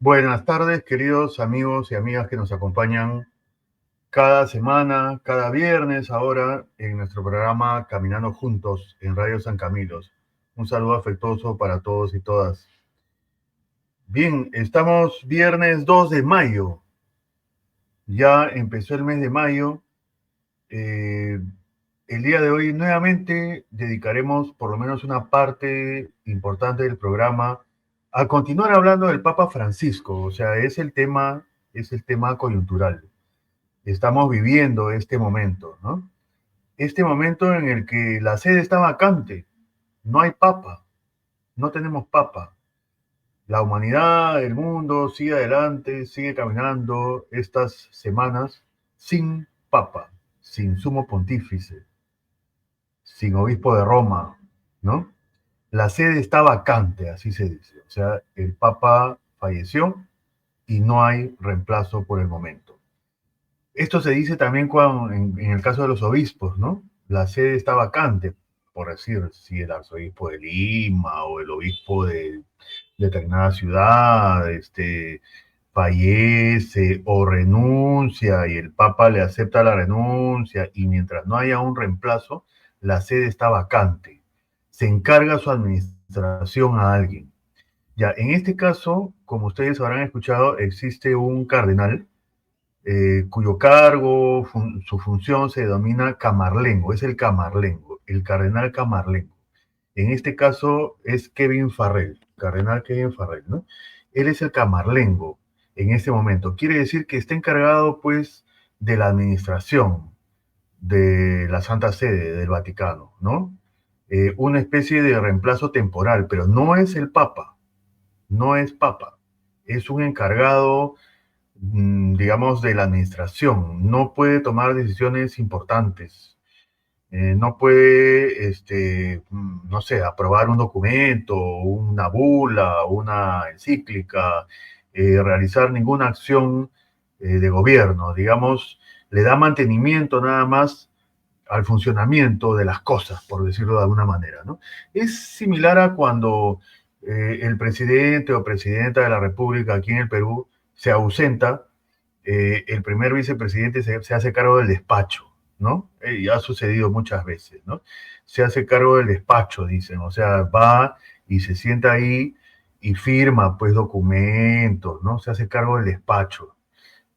Buenas tardes, queridos amigos y amigas que nos acompañan cada semana, cada viernes, ahora en nuestro programa Caminando Juntos en Radio San Camilos. Un saludo afectuoso para todos y todas. Bien, estamos viernes 2 de mayo. Ya empezó el mes de mayo. Eh, el día de hoy nuevamente dedicaremos por lo menos una parte importante del programa a continuar hablando del Papa Francisco. O sea, es el tema coyuntural. Estamos viviendo este momento, ¿no? Este momento en el que la sede está vacante, no hay papa, no tenemos papa. La humanidad, el mundo sigue adelante, sigue caminando estas semanas sin papa, sin sumo pontífice, sin obispo de Roma, ¿no? La sede está vacante, así se dice. O sea, el papa falleció y no hay reemplazo por el momento. Esto se dice también en el caso de los obispos, ¿no? La sede está vacante, por decir, si el arzobispo de Lima o el obispo de determinada ciudad, fallece o renuncia y el Papa le acepta la renuncia y mientras no haya un reemplazo, la sede está vacante. Se encarga su administración a alguien. Ya, en este caso, como ustedes habrán escuchado, existe un cardenal cuyo cargo, su función se denomina camarlengo, es el camarlengo, el cardenal camarlengo. En este caso es Kevin Farrell, cardenal Kevin Farrell, ¿no? Él es el camarlengo en este momento. Quiere decir que está encargado, pues, de la administración de la Santa Sede del Vaticano, ¿no? Una especie de reemplazo temporal, pero no es el Papa, no es Papa, es un encargado digamos, de la administración. No puede tomar decisiones importantes. No puede, no sé, aprobar un documento, una bula, una encíclica, realizar ninguna acción de gobierno. Digamos, le da mantenimiento nada más al funcionamiento de las cosas, por decirlo de alguna manera, ¿no? Es similar a cuando el presidente o presidenta de la República aquí en el Perú se ausenta, el primer vicepresidente se hace cargo del despacho, ¿no? Ya ha sucedido muchas veces, ¿no? Se hace cargo del despacho, dicen, o sea, va y se sienta ahí y firma, pues, documentos, ¿no? Se hace cargo del despacho,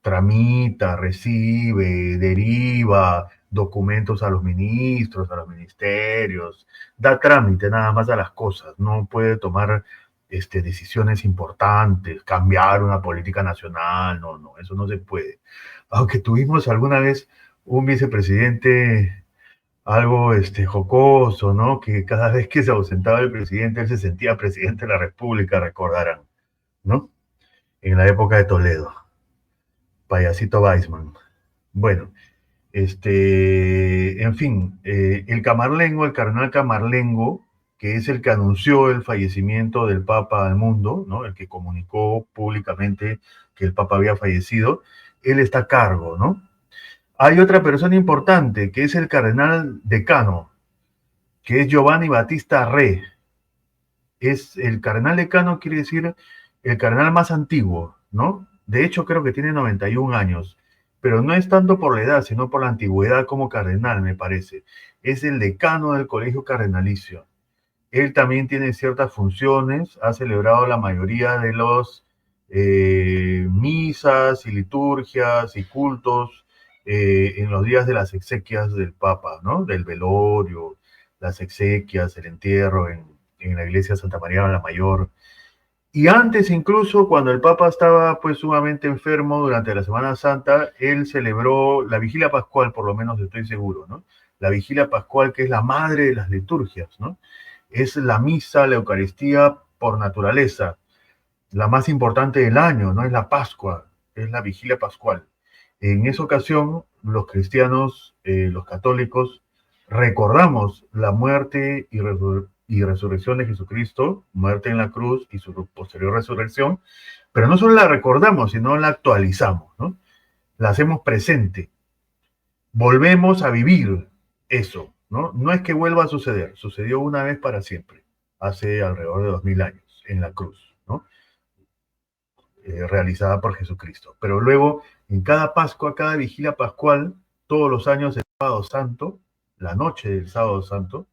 tramita, recibe, deriva documentos a los ministros, a los ministerios, da trámite nada más a las cosas, no puede tomar decisiones importantes, cambiar una política nacional, no, no, eso no se puede. Aunque tuvimos alguna vez un vicepresidente algo jocoso, ¿no? Que cada vez que se ausentaba el presidente, él se sentía presidente de la República, recordarán, ¿no? En la época de Toledo, Payasito Weisman. Bueno, en fin, el Camarlengo, el cardenal Camarlengo, que es el que anunció el fallecimiento del Papa al mundo, ¿no? El que comunicó públicamente que el Papa había fallecido, él está a cargo, ¿no? Hay otra persona importante, que es el cardenal decano, que es Giovanni Battista Re. Es el cardenal decano, quiere decir el cardenal más antiguo, ¿no? De hecho, creo que tiene 91 años, pero no es tanto por la edad, sino por la antigüedad como cardenal, me parece. Es el decano del colegio cardenalicio. Él también tiene ciertas funciones, ha celebrado la mayoría de los misas y liturgias y cultos en los días de las exequias del Papa, ¿no? Del velorio, las exequias, el entierro en la iglesia de Santa María la Mayor. Y antes incluso, cuando el Papa estaba pues sumamente enfermo durante la Semana Santa, él celebró la Vigilia Pascual, por lo menos estoy seguro, ¿no? La Vigilia Pascual, que es la madre de las liturgias, ¿no? Es la misa, la Eucaristía por naturaleza, la más importante del año, no es la Pascua, es la Vigilia Pascual. En esa ocasión, los cristianos, los católicos, recordamos la muerte y resurrección de Jesucristo, muerte en la cruz y su posterior resurrección, pero no solo la recordamos, sino la actualizamos, ¿no? La hacemos presente. Volvemos a vivir eso, ¿no? No es que vuelva a suceder, sucedió una vez para siempre, hace alrededor de 2000 años, en la cruz, ¿no? realizada por Jesucristo. Pero luego, en cada Pascua, cada vigilia pascual, todos los años el sábado santo, la noche del sábado santo,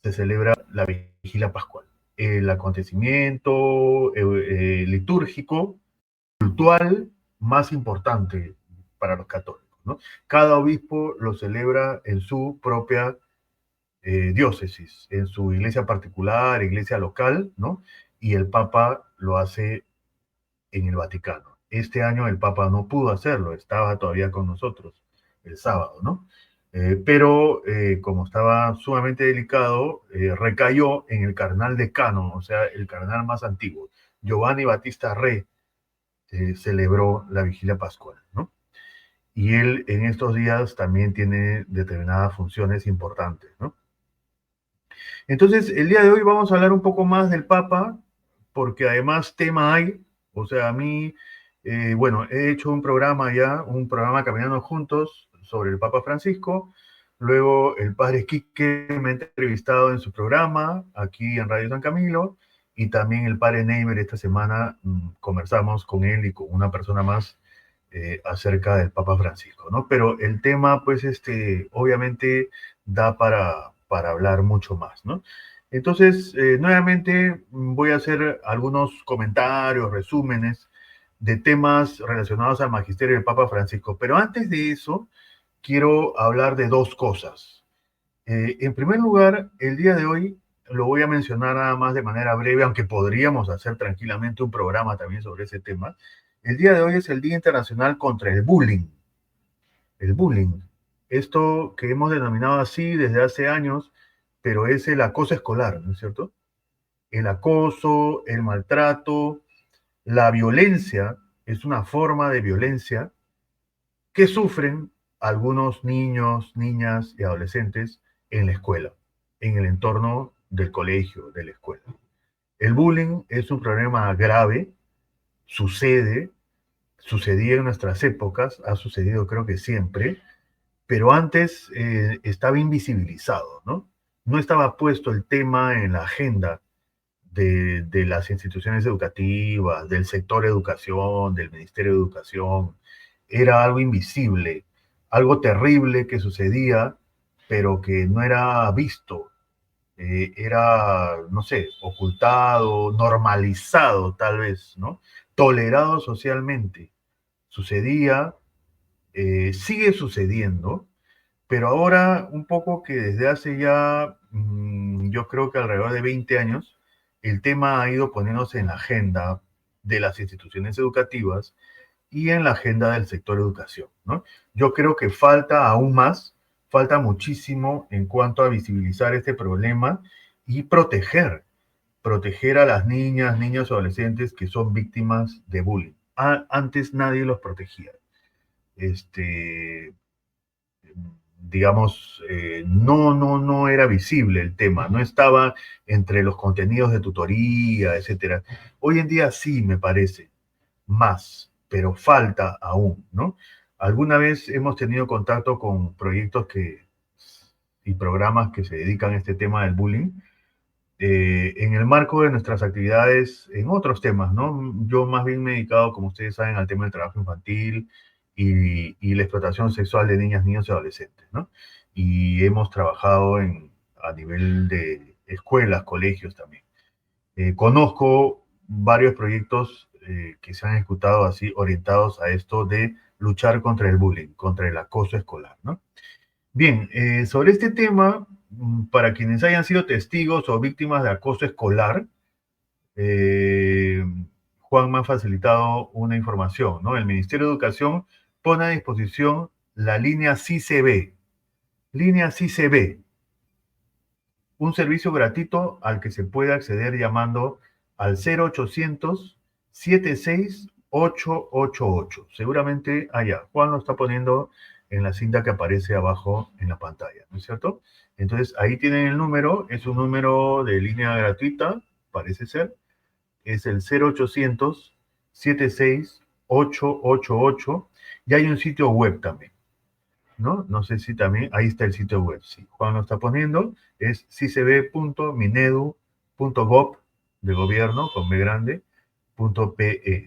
se celebra la vigilia pascual. El acontecimiento litúrgico, cultural más importante para los católicos, ¿no? Cada obispo lo celebra en su propia diócesis, en su iglesia particular, iglesia local, ¿no? Y el Papa lo hace en el Vaticano. Este año el Papa no pudo hacerlo, estaba todavía con nosotros el sábado, ¿no? Pero como estaba sumamente delicado, recayó en el cardenal decano, o sea, el cardenal más antiguo, Giovanni Battista Re, celebró la vigilia pascual, ¿no? Y él en estos días también tiene determinadas funciones importantes, ¿no? Entonces, el día de hoy vamos a hablar un poco más del Papa, porque además tema hay, o sea, a mí, bueno, he hecho un programa ya, un programa Caminando Juntos sobre el Papa Francisco, luego el padre Quique me ha entrevistado en su programa aquí en Radio San Camilo, y también el padre Neimer esta semana conversamos con él y con una persona más acerca del Papa Francisco, ¿no? Pero el tema, pues, obviamente da para hablar mucho más, ¿no? Entonces, nuevamente voy a hacer algunos comentarios, resúmenes de temas relacionados al magisterio del Papa Francisco. Pero antes de eso, quiero hablar de dos cosas. En primer lugar, el día de hoy lo voy a mencionar nada más de manera breve, aunque podríamos hacer tranquilamente un programa también sobre ese tema. El día de hoy es el Día Internacional contra el Bullying. El bullying. Esto que hemos denominado así desde hace años, pero es el acoso escolar, ¿no es cierto? El acoso, el maltrato, la violencia es una forma de violencia que sufren algunos niños, niñas y adolescentes en la escuela, en el entorno del colegio, de la escuela. El bullying es un problema grave, sucede, sucedía en nuestras épocas, ha sucedido creo que siempre, pero antes estaba invisibilizado, ¿no? No estaba puesto el tema en la agenda de las instituciones educativas, del sector educación, del Ministerio de Educación. Era algo invisible, algo terrible que sucedía, pero que no era visto, era, no sé, ocultado, normalizado tal vez, ¿no? Tolerado socialmente. Sucedía, sigue sucediendo, pero ahora un poco que desde hace ya, yo creo que alrededor de 20 años, el tema ha ido poniéndose en la agenda de las instituciones educativas y en la agenda del sector educación, ¿no? Yo creo que falta aún más, falta muchísimo en cuanto a visibilizar este problema y proteger a las niñas, niños, adolescentes que son víctimas de bullying. Antes nadie los protegía. Este, digamos, no era visible el tema, no estaba entre los contenidos de tutoría, etcétera. Hoy en día sí me parece más, pero falta aún, ¿no? Alguna vez hemos tenido contacto con proyectos y programas que se dedican a este tema del bullying, en el marco de nuestras actividades en otros temas, ¿no? Yo más bien me he dedicado, como ustedes saben, al tema del trabajo infantil y la explotación sexual de niñas, niños y adolescentes, ¿no? Y hemos trabajado a nivel de escuelas, colegios también. Conozco varios proyectos que se han ejecutado así, orientados a esto de luchar contra el bullying, contra el acoso escolar, ¿no? Bien, sobre este tema, para quienes hayan sido testigos o víctimas de acoso escolar, eh, Juan me ha facilitado una información, ¿no? El Ministerio de Educación pone a disposición la línea CICB, un servicio gratuito al que se puede acceder llamando al 0800 76 888. Seguramente allá. Juan lo está poniendo en la cinta que aparece abajo en la pantalla, ¿no es cierto? Entonces ahí tienen el número, es un número de línea gratuita, parece ser, es el 0800 76 888, y hay un sitio web también, ¿no? No sé si también, ahí está el sitio web, sí. Juan lo está poniendo, es cicb.minedu.gov, de gobierno, con B grande,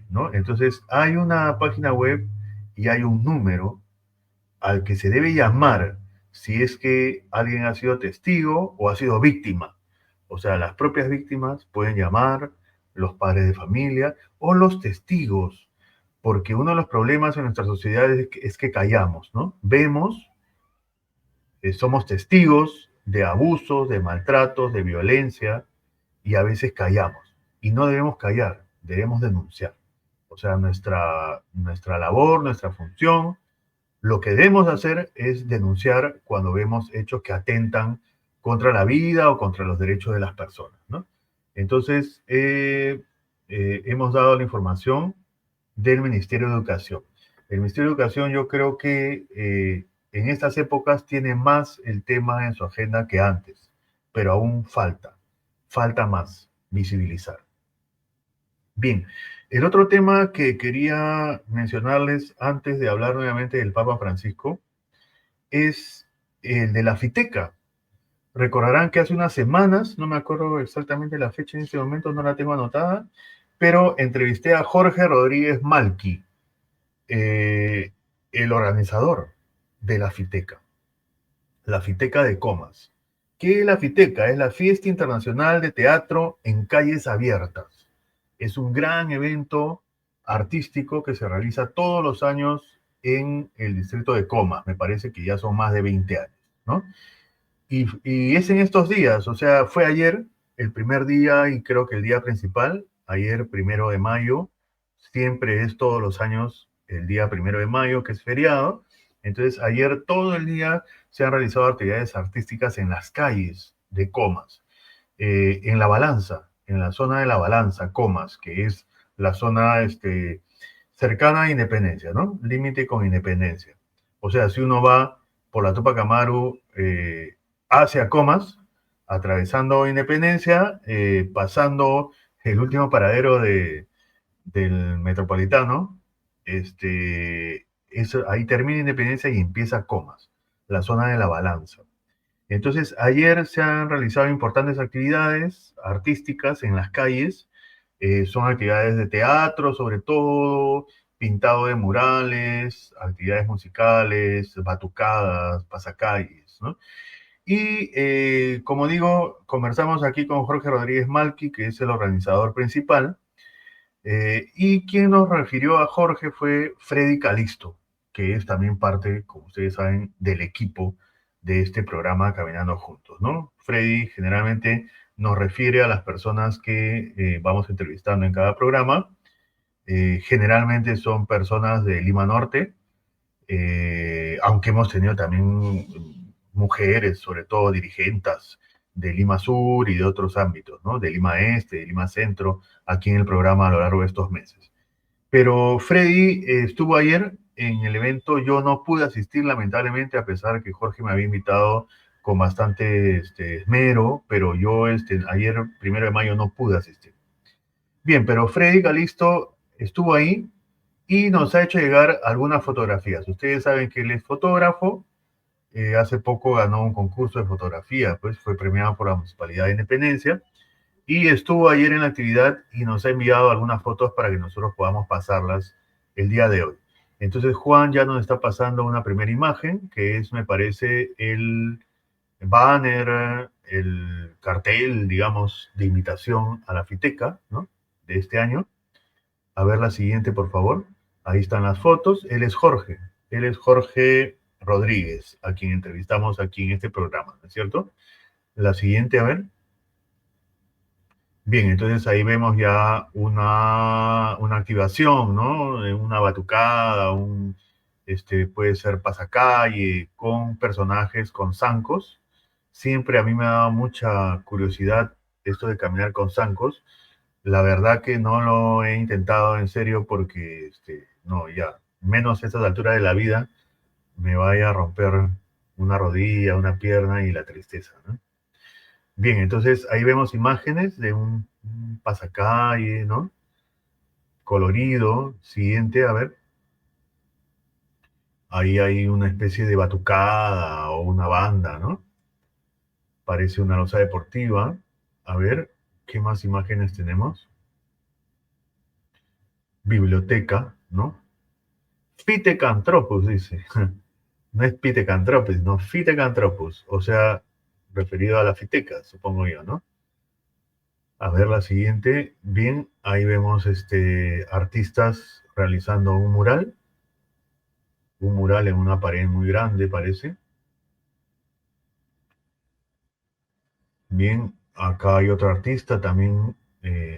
¿no? Entonces, hay una página web y hay un número al que se debe llamar si es que alguien ha sido testigo o ha sido víctima. O sea, las propias víctimas pueden llamar, los padres de familia o los testigos, porque uno de los problemas en nuestra sociedad es que callamos, ¿no? Vemos, somos testigos de abusos, de maltratos, de violencia, y a veces callamos. Y no debemos callar, debemos denunciar. O sea, nuestra labor, nuestra función, lo que debemos hacer es denunciar cuando vemos hechos que atentan contra la vida o contra los derechos de las personas, ¿no? Entonces, hemos dado la información del Ministerio de Educación. El Ministerio de Educación yo creo que en estas épocas tiene más el tema en su agenda que antes, pero aún falta más visibilizar. Bien, el otro tema que quería mencionarles antes de hablar nuevamente del Papa Francisco es el de la FITECA. Recordarán que hace unas semanas, no me acuerdo exactamente la fecha en este momento, no la tengo anotada, pero entrevisté a Jorge Rodríguez Malqui, eh, el organizador de la FITECA de Comas. ¿Qué es la FITECA? Es la Fiesta Internacional de Teatro en Calles Abiertas. Es un gran evento artístico que se realiza todos los años en el distrito de Comas. Me parece que ya son más de 20 años, ¿no? Y es en estos días, o sea, fue ayer el primer día y creo que el día principal, ayer 1 de mayo, siempre es todos los años el día 1 de mayo, que es feriado. Entonces, ayer todo el día se han realizado actividades artísticas en las calles de Comas, en La Balanza, en la zona de La Balanza, Comas, que es la zona cercana a Independencia, ¿no? Límite con Independencia. O sea, si uno va por la Tupac Amaru hacia Comas, atravesando Independencia, pasando el último paradero del Metropolitano, ahí termina Independencia y empieza Comas, la zona de La Balanza. Entonces, ayer se han realizado importantes actividades artísticas en las calles. Son actividades de teatro, sobre todo, pintado de murales, actividades musicales, batucadas, pasacalles, ¿no? Y como digo, conversamos aquí con Jorge Rodríguez Malqui, que es el organizador principal, y quien nos refirió a Jorge fue Freddy Calisto, que es también parte, como ustedes saben, del equipo de este programa Caminando Juntos, ¿no? Freddy generalmente nos refiere a las personas que vamos entrevistando en cada programa. Generalmente son personas de Lima Norte, aunque hemos tenido también mujeres, sobre todo dirigentes de Lima Sur y de otros ámbitos, ¿no? De Lima Este, de Lima Centro, aquí en el programa a lo largo de estos meses. Pero Freddy estuvo ayer en el evento, yo no pude asistir lamentablemente, a pesar de que Jorge me había invitado con bastante esmero, pero yo ayer, 1 de mayo, no pude asistir. Bien, pero Freddy Calisto estuvo ahí y nos ha hecho llegar algunas fotografías. Ustedes saben que él es fotógrafo, hace poco ganó un concurso de fotografía, pues fue premiado por la Municipalidad de Independencia y estuvo ayer en la actividad y nos ha enviado algunas fotos para que nosotros podamos pasarlas el día de hoy. Entonces Juan ya nos está pasando una primera imagen, que es, me parece, el banner, el cartel, digamos, de invitación a la FITECA, ¿no? De este año. A ver la siguiente, por favor. Ahí están las fotos. Él es Jorge Rodríguez, a quien entrevistamos aquí en este programa, ¿no es cierto? La siguiente, a ver. Bien, entonces ahí vemos ya una activación, ¿no? Una batucada, puede ser pasacalle, con personajes, con zancos. Siempre a mí me ha dado mucha curiosidad esto de caminar con zancos. La verdad que no lo he intentado en serio porque, no, ya, menos a estas alturas de la vida, me vaya a romper una rodilla, una pierna y la tristeza, ¿no? Bien, entonces ahí vemos imágenes de un pasacalle, ¿no? Colorido. Siguiente, a ver. Ahí hay una especie de batucada o una banda, ¿no? Parece una losa deportiva. A ver, ¿qué más imágenes tenemos? biblioteca, ¿no? Pithecanthropus dice. No es Pithecanthropus, no Pithecanthropus, o sea, referido a la fiteca, supongo yo, ¿no? A ver la siguiente. Bien, ahí vemos artistas realizando un mural en una pared muy grande, parece. Bien, acá hay otro artista también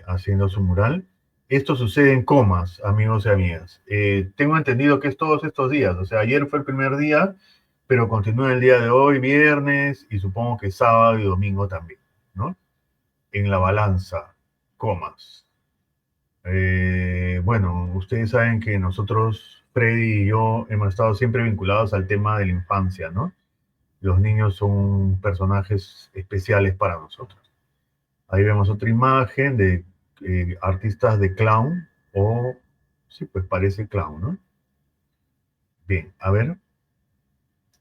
haciendo su mural. Esto sucede en Comas, amigos y amigas. Tengo entendido que es todos estos días, o sea, ayer fue el primer día, pero continúa el día de hoy, viernes, y supongo que sábado y domingo también, ¿no? En La Balanza, Comas. Bueno, ustedes saben que nosotros, Freddy y yo, hemos estado siempre vinculados al tema de la infancia, ¿no? Los niños son personajes especiales para nosotros. Ahí vemos otra imagen de artistas de clown, o sí, pues parece clown, ¿no? Bien, a ver.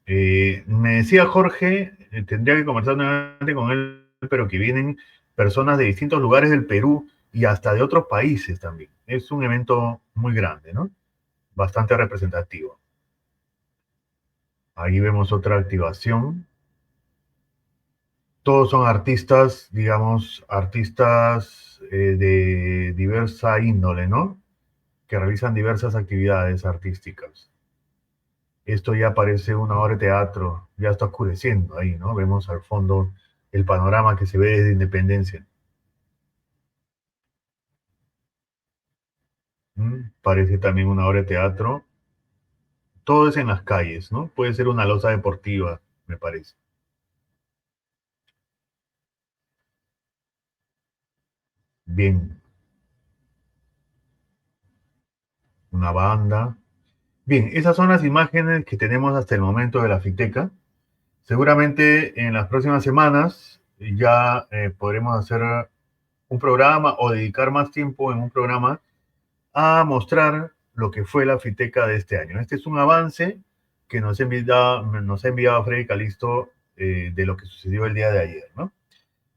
Me decía Jorge, tendría que conversar nuevamente con él, pero que vienen personas de distintos lugares del Perú y hasta de otros países también. Es un evento muy grande, ¿no? Bastante representativo. Ahí vemos otra activación. Todos son artistas, digamos, artistas de diversa índole, ¿no? Que realizan diversas actividades artísticas. Esto ya parece una obra de teatro, ya está oscureciendo ahí, ¿no? Vemos al fondo el panorama que se ve desde Independencia. Parece también una obra de teatro. Todo es en las calles, ¿no? Puede ser una loza deportiva, me parece. Bien, una banda. Bien, esas son las imágenes que tenemos hasta el momento de la Fiteca. Seguramente en las próximas semanas ya podremos hacer un programa o dedicar más tiempo en un programa a mostrar lo que fue la Fiteca de este año. Este es un avance que nos ha enviado Freddy Calisto de lo que sucedió el día de ayer, ¿no?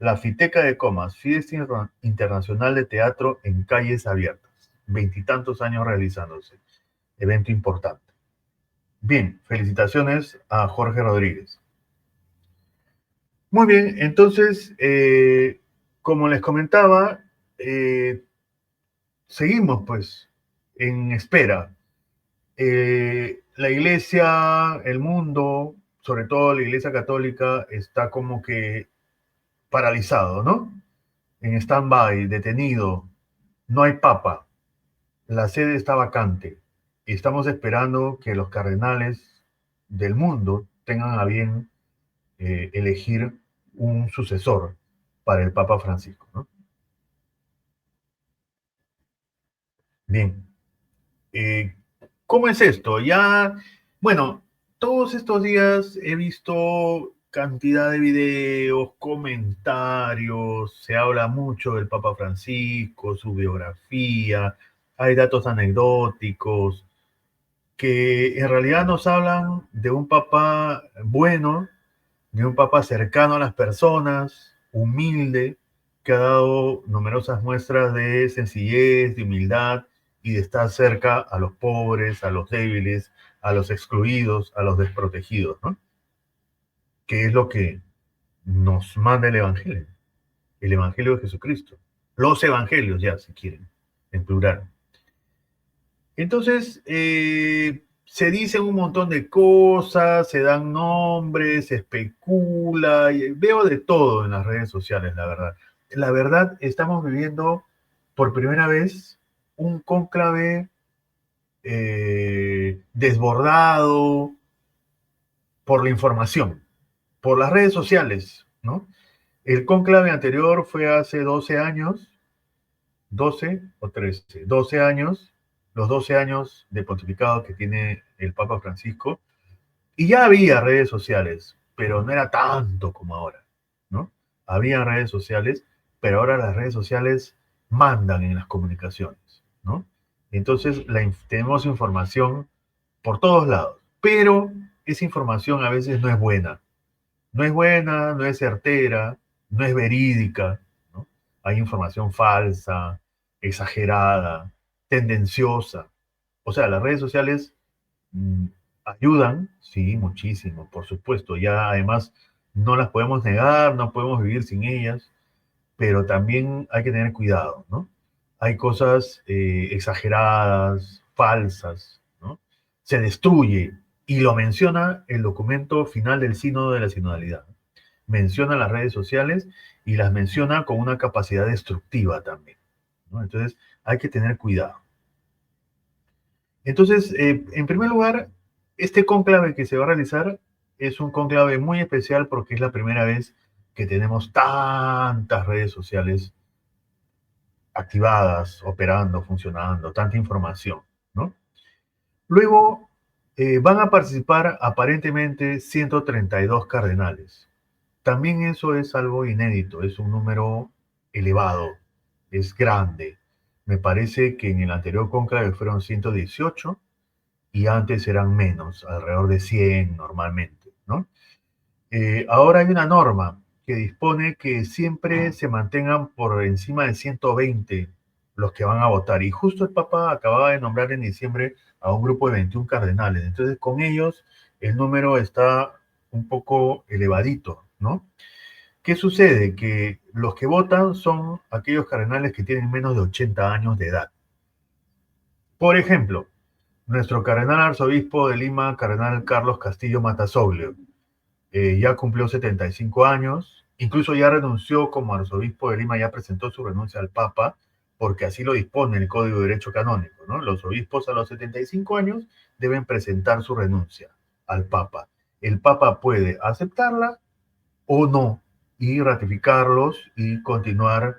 La Fiteca de Comas, Fiesta Internacional de Teatro en Calles Abiertas. Veintitantos años realizándose. Evento importante. Bien, felicitaciones a Jorge Rodríguez. Muy bien, entonces, como les comentaba, eh, seguimos pues en espera. La iglesia, el mundo, sobre todo la iglesia católica, está como que paralizado, ¿no? En stand-by, detenido, no hay papa, la sede está vacante y estamos esperando que los cardenales del mundo tengan a bien elegir un sucesor para el Papa Francisco, ¿no? Bien, eh, ¿cómo es esto? Ya, bueno, todos estos días he visto cantidad de videos, comentarios, se habla mucho del Papa Francisco, su biografía, hay datos anecdóticos que en realidad nos hablan de un Papa bueno, de un Papa cercano a las personas, humilde, que ha dado numerosas muestras de sencillez, de humildad y de estar cerca a los pobres, a los débiles, a los excluidos, a los desprotegidos, ¿no? Que es lo que nos manda el Evangelio de Jesucristo. Los Evangelios, ya, si quieren, en plural. Entonces, se dicen un montón de cosas, se dan nombres, se especula, y veo de todo en las redes sociales, la verdad. La verdad, estamos viviendo por primera vez un cónclave desbordado por la información, por las redes sociales, ¿no? El cónclave anterior fue hace 12 años, 12 o 13, 12 años, los 12 años de pontificado que tiene el Papa Francisco, y ya había redes sociales, pero no era tanto como ahora, ¿no? Había redes sociales, pero ahora las redes sociales mandan en las comunicaciones, ¿no? Entonces tenemos información por todos lados, pero esa información a veces no es buena. No es buena, no es certera, no es verídica, ¿no? Hay información falsa, exagerada. tendenciosa. O sea, las redes sociales mm, ayudan, sí, muchísimo, por supuesto. Ya además no las podemos negar, no podemos vivir sin ellas, pero también hay que tener cuidado, ¿no? Hay cosas exageradas, falsas, ¿no? Se destruye, y lo menciona el documento final del Sínodo de la Sinodalidad. Menciona las redes sociales y las menciona con una capacidad destructiva también, ¿no? Entonces hay que tener cuidado. Entonces, en primer lugar, este cónclave que se va a realizar es un cónclave muy especial porque es la primera vez que tenemos tantas redes sociales activadas, operando, funcionando, tanta información, ¿no? Luego van a participar aparentemente 132 cardenales. También eso es algo inédito, es un número elevado, es grande. Me parece que en el anterior cónclave fueron 118 y antes eran menos, alrededor de 100 normalmente, ¿no? Ahora hay una norma que dispone que siempre se mantengan por encima de 120 los que van a votar. Y justo el Papa acababa de nombrar en diciembre a un grupo de 21 cardenales. Entonces, con ellos el número está un poco elevadito, ¿no? ¿Qué sucede? Que los que votan son aquellos cardenales que tienen menos de 80 años de edad. Por ejemplo, nuestro cardenal arzobispo de Lima, cardenal Carlos Castillo Matasoglio, ya cumplió 75 años, incluso ya renunció como arzobispo de Lima, ya presentó su renuncia al Papa, porque así lo dispone el Código de Derecho Canónico, ¿no? Los obispos a los 75 años deben presentar su renuncia al Papa. El Papa puede aceptarla o no, y ratificarlos y continuar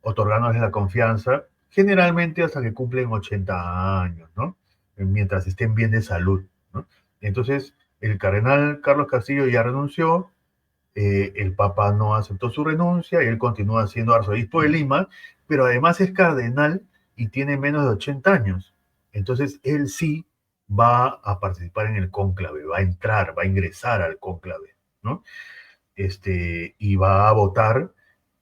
otorgándoles la confianza, generalmente hasta que cumplen 80 años, ¿no? Mientras estén bien de salud, ¿no? Entonces, el cardenal Carlos Castillo ya renunció, el Papa no aceptó su renuncia y él continúa siendo arzobispo de Lima, pero además es cardenal y tiene menos de 80 años. Entonces, él sí va a participar en el cónclave, va a entrar, va a ingresar al cónclave, ¿no? Y va a votar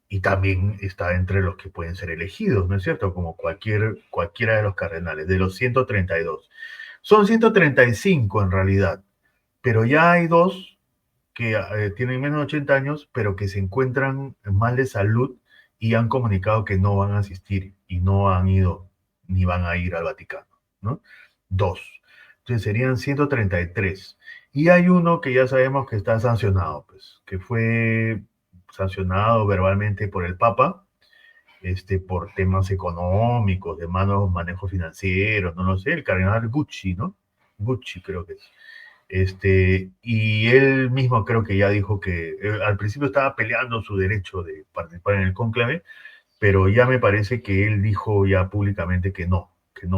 y también está entre los que pueden ser elegidos, ¿no es cierto? Como cualquiera de los cardenales, de los 132. Son 135 en realidad, pero ya hay dos que tienen menos de 80 años, pero que se encuentran mal de salud y han comunicado que no van a asistir y no han ido ni van a ir al Vaticano, ¿no? Dos. Entonces serían 133. Y hay uno que ya sabemos que está sancionado, pues, que fue sancionado verbalmente por el Papa, por temas económicos, de manejo financiero, no lo sé, el cardenal Gucci, ¿no? Gucci creo que es. Y él mismo creo que ya dijo que al principio estaba peleando su derecho de participar en el cónclave, pero ya me parece que él dijo ya públicamente que no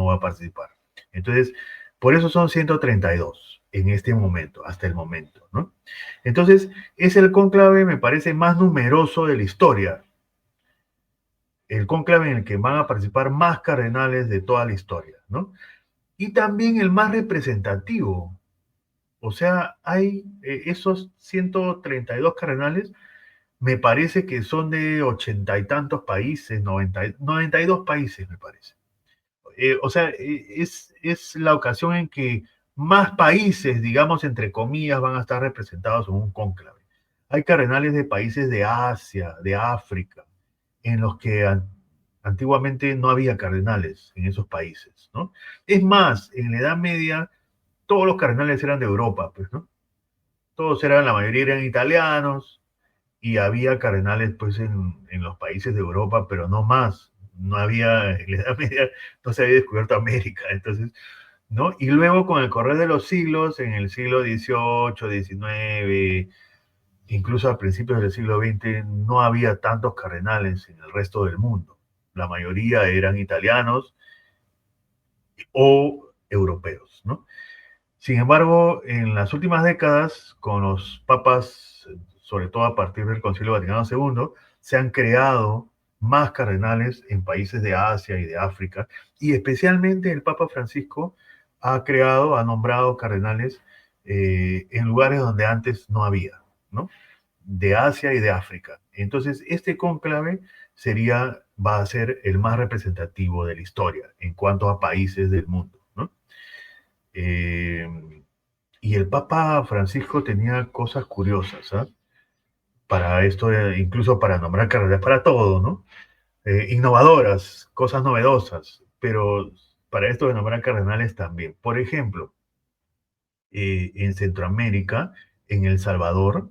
va a participar. Entonces, por eso son 132 en este momento, hasta el momento, ¿no? Entonces, es el cónclave, me parece, más numeroso de la historia. El cónclave en el que van a participar más cardenales de toda la historia, ¿no? Y también el más representativo. O sea, hay esos 132 cardenales, me parece que son de 80 y tantos países, 92 países, me parece. O sea, es la ocasión en que más países, digamos, entre comillas, van a estar representados en un cónclave. Hay cardenales de países de Asia, de África, en los que antiguamente no había cardenales en esos países, ¿no? Es más, en la Edad Media, todos los cardenales eran de Europa, pues, ¿no? Todos eran, la mayoría eran italianos y había cardenales pues en los países de Europa, pero no más. No había, en la Edad Media no se había descubierto América, entonces, ¿no? Y luego con el correr de los siglos, en el siglo XVIII, XIX, incluso a principios del siglo XX, no había tantos cardenales en el resto del mundo. La mayoría eran italianos o europeos, ¿no? Sin embargo, en las últimas décadas, con los papas, sobre todo a partir del Concilio Vaticano II, se han creado más cardenales en países de Asia y de África, y especialmente el Papa Francisco ha nombrado cardenales en lugares donde antes no había, ¿no? De Asia y de África. Entonces, este cónclave sería va a ser el más representativo de la historia en cuanto a países del mundo, ¿no? Eh, y el Papa Francisco tenía cosas curiosas, ¿ah? Para esto, incluso para nombrar carreras, para todo, ¿no? Innovadoras, cosas novedosas, pero para esto de nombrar cardenales también. Por ejemplo, en Centroamérica, en El Salvador,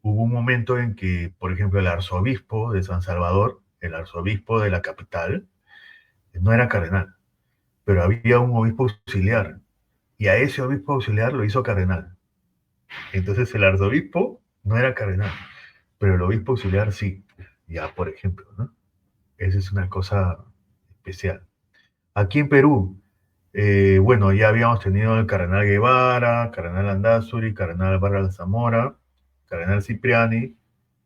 hubo un momento en que, por ejemplo, el arzobispo de San Salvador, el arzobispo de la capital, no era cardenal, pero había un obispo auxiliar, y a ese obispo auxiliar lo hizo cardenal. Entonces el arzobispo no era cardenal, pero el obispo auxiliar sí, ya por ejemplo, ¿no? Esa es una cosa especial. Aquí en Perú, bueno, ya habíamos tenido el cardenal Guevara, cardenal Landázuri, cardenal Vargas Zamora, cardenal Cipriani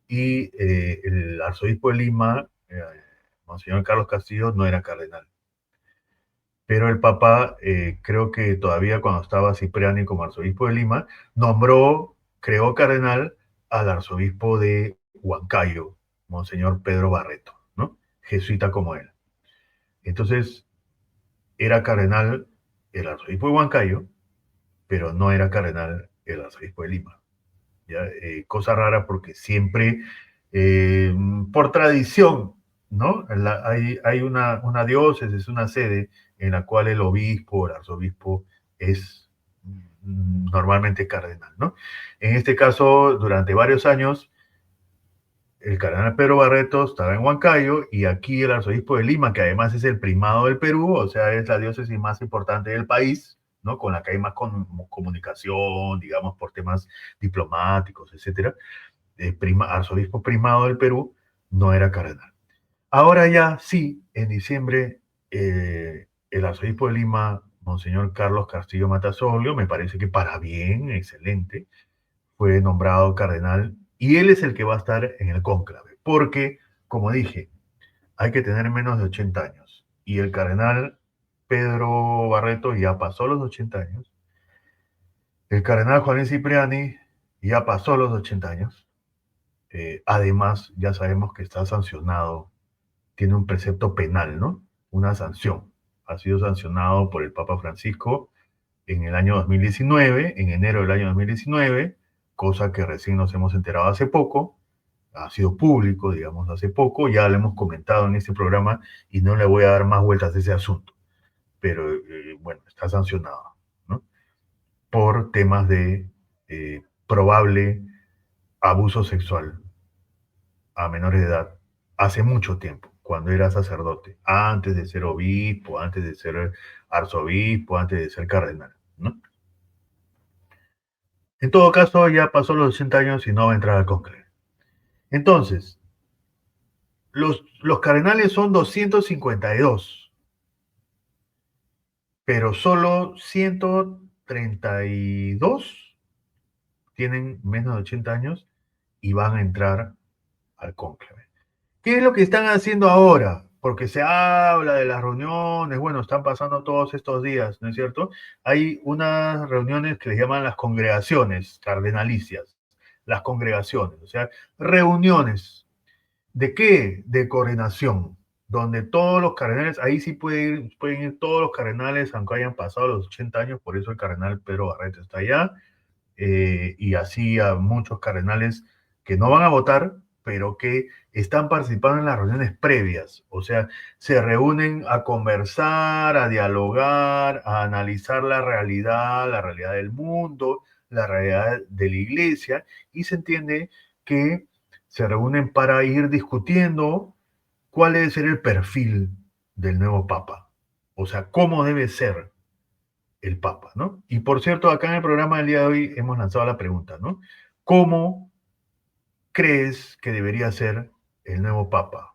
y el arzobispo de Lima, Monseñor Carlos Castillo, no era cardenal. Pero el Papa, creo que todavía cuando estaba Cipriani como arzobispo de Lima, creó cardenal al arzobispo de Huancayo, Monseñor Pedro Barreto, ¿no? Jesuita como él. Entonces, era cardenal el arzobispo de Huancayo, pero no era cardenal el arzobispo de Lima. ¿Ya? Cosa rara porque siempre, eh, por tradición, ¿no? Hay una diócesis, una sede en la cual el obispo o el arzobispo es normalmente cardenal, ¿no? En este caso, durante varios años, el cardenal Pedro Barreto estaba en Huancayo y aquí el arzobispo de Lima, que además es el primado del Perú, o sea, es la diócesis más importante del país, ¿no? Con la que hay más comunicación, digamos, por temas diplomáticos, etcétera. Arzobispo primado del Perú, no era cardenal. Ahora ya sí, en diciembre, el arzobispo de Lima, Monseñor Carlos Castillo Matasolio, me parece que para bien, excelente, fue nombrado cardenal y él es el que va a estar en el cónclave, porque, como dije, hay que tener menos de 80 años y el cardenal Pedro Barreto ya pasó los 80 años, el cardenal Juan Cipriani ya pasó los 80 años, además ya sabemos que está sancionado, tiene un precepto penal, ¿no? Una sanción, ha sido sancionado por el Papa Francisco en el año 2019, en enero del año 2019, cosa que recién nos hemos enterado hace poco, ha sido público, digamos, hace poco, ya lo hemos comentado en este programa y no le voy a dar más vueltas a ese asunto, pero bueno, está sancionado, ¿no? Por temas de probable abuso sexual a menores de edad hace mucho tiempo, cuando era sacerdote, antes de ser obispo, antes de ser arzobispo, antes de ser cardenal, ¿no? En todo caso, ya pasó los 80 años y no va a entrar al cónclave. Entonces, los cardenales son 252, pero solo 132 tienen menos de 80 años y van a entrar al cónclave. ¿Qué es lo que están haciendo ahora? Porque se habla de las reuniones, bueno, están pasando todos estos días, ¿no es cierto? Hay unas reuniones que les llaman las congregaciones cardenalicias, las congregaciones, o sea, reuniones. ¿De qué? De coordinación, donde todos los cardenales, ahí sí pueden ir todos los cardenales, aunque hayan pasado los 80 años, por eso el cardenal Pedro Barreto está allá, y así a muchos cardenales que no van a votar, pero que están participando en las reuniones previas, o sea, se reúnen a conversar, a dialogar, a analizar la realidad del mundo, la realidad de la iglesia, y se entiende que se reúnen para ir discutiendo cuál debe ser el perfil del nuevo papa, o sea, cómo debe ser el Papa, ¿no? Y por cierto, acá en el programa del día de hoy hemos lanzado la pregunta, ¿no? ¿Cómo crees que debería ser el nuevo Papa?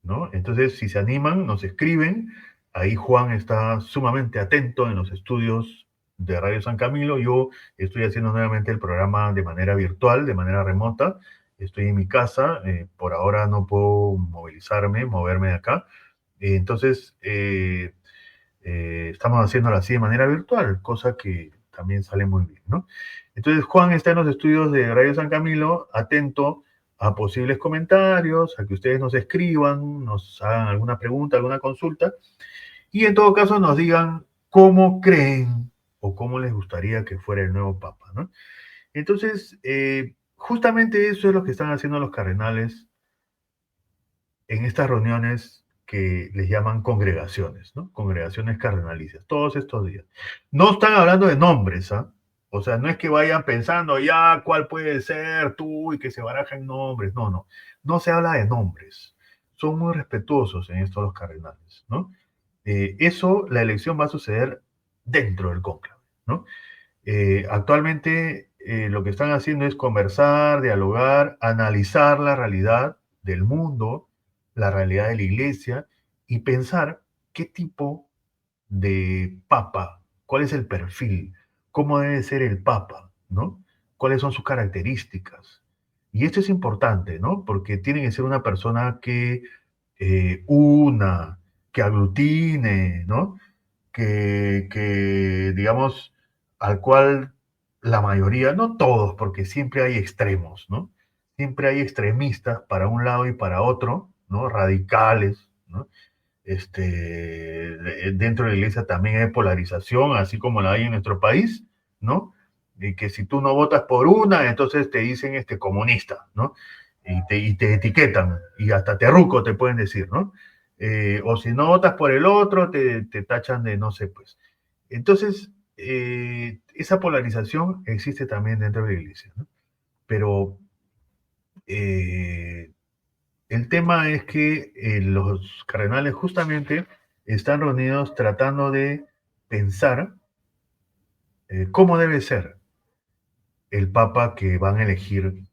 ¿No? Entonces, si se animan, nos escriben. Ahí Juan está sumamente atento en los estudios de Radio San Camilo. Yo estoy haciendo nuevamente el programa de manera virtual, de manera remota. Estoy en mi casa. Por ahora no puedo moverme de acá. Entonces, estamos haciéndolo así de manera virtual, cosa que también sale muy bien, ¿no? Entonces Juan está en los estudios de Radio San Camilo, atento a posibles comentarios, a que ustedes nos escriban, nos hagan alguna pregunta, alguna consulta, y en todo caso nos digan cómo creen o cómo les gustaría que fuera el nuevo Papa, ¿no? Entonces, justamente eso es lo que están haciendo los cardenales en estas reuniones que les llaman congregaciones, ¿no? Congregaciones cardenalicias, todos estos días. No están hablando de nombres, ¿ah? O sea, no es que vayan pensando ya cuál puede ser tú y que se barajen nombres, no, no. No se habla de nombres. Son muy respetuosos en esto los cardenales, ¿no? Eso, la elección va a suceder dentro del cónclave, ¿no? Actualmente lo que están haciendo es conversar, dialogar, analizar la realidad del mundo, la realidad de la iglesia y pensar qué tipo de papa, cuál es el perfil, cómo debe ser el papa, ¿no? ¿Cuáles son sus características? Y esto es importante, ¿no? Porque tiene que ser una persona que una, que aglutine, ¿no? Digamos, al cual la mayoría, no todos, porque siempre hay extremos, ¿no? Siempre hay extremistas para un lado y para otro, ¿no? Radicales, ¿no? Dentro de la iglesia también hay polarización, así como la hay en nuestro país, ¿no? Y que si tú no votas por una, entonces te dicen comunista, ¿no? Y te etiquetan, y hasta terruco te pueden decir, ¿no? O si no votas por el otro, te tachan de no sé, pues. Entonces, esa polarización existe también dentro de la iglesia, ¿no? Pero eh, el tema es que los cardenales justamente están reunidos tratando de pensar cómo debe ser el papa que van a elegir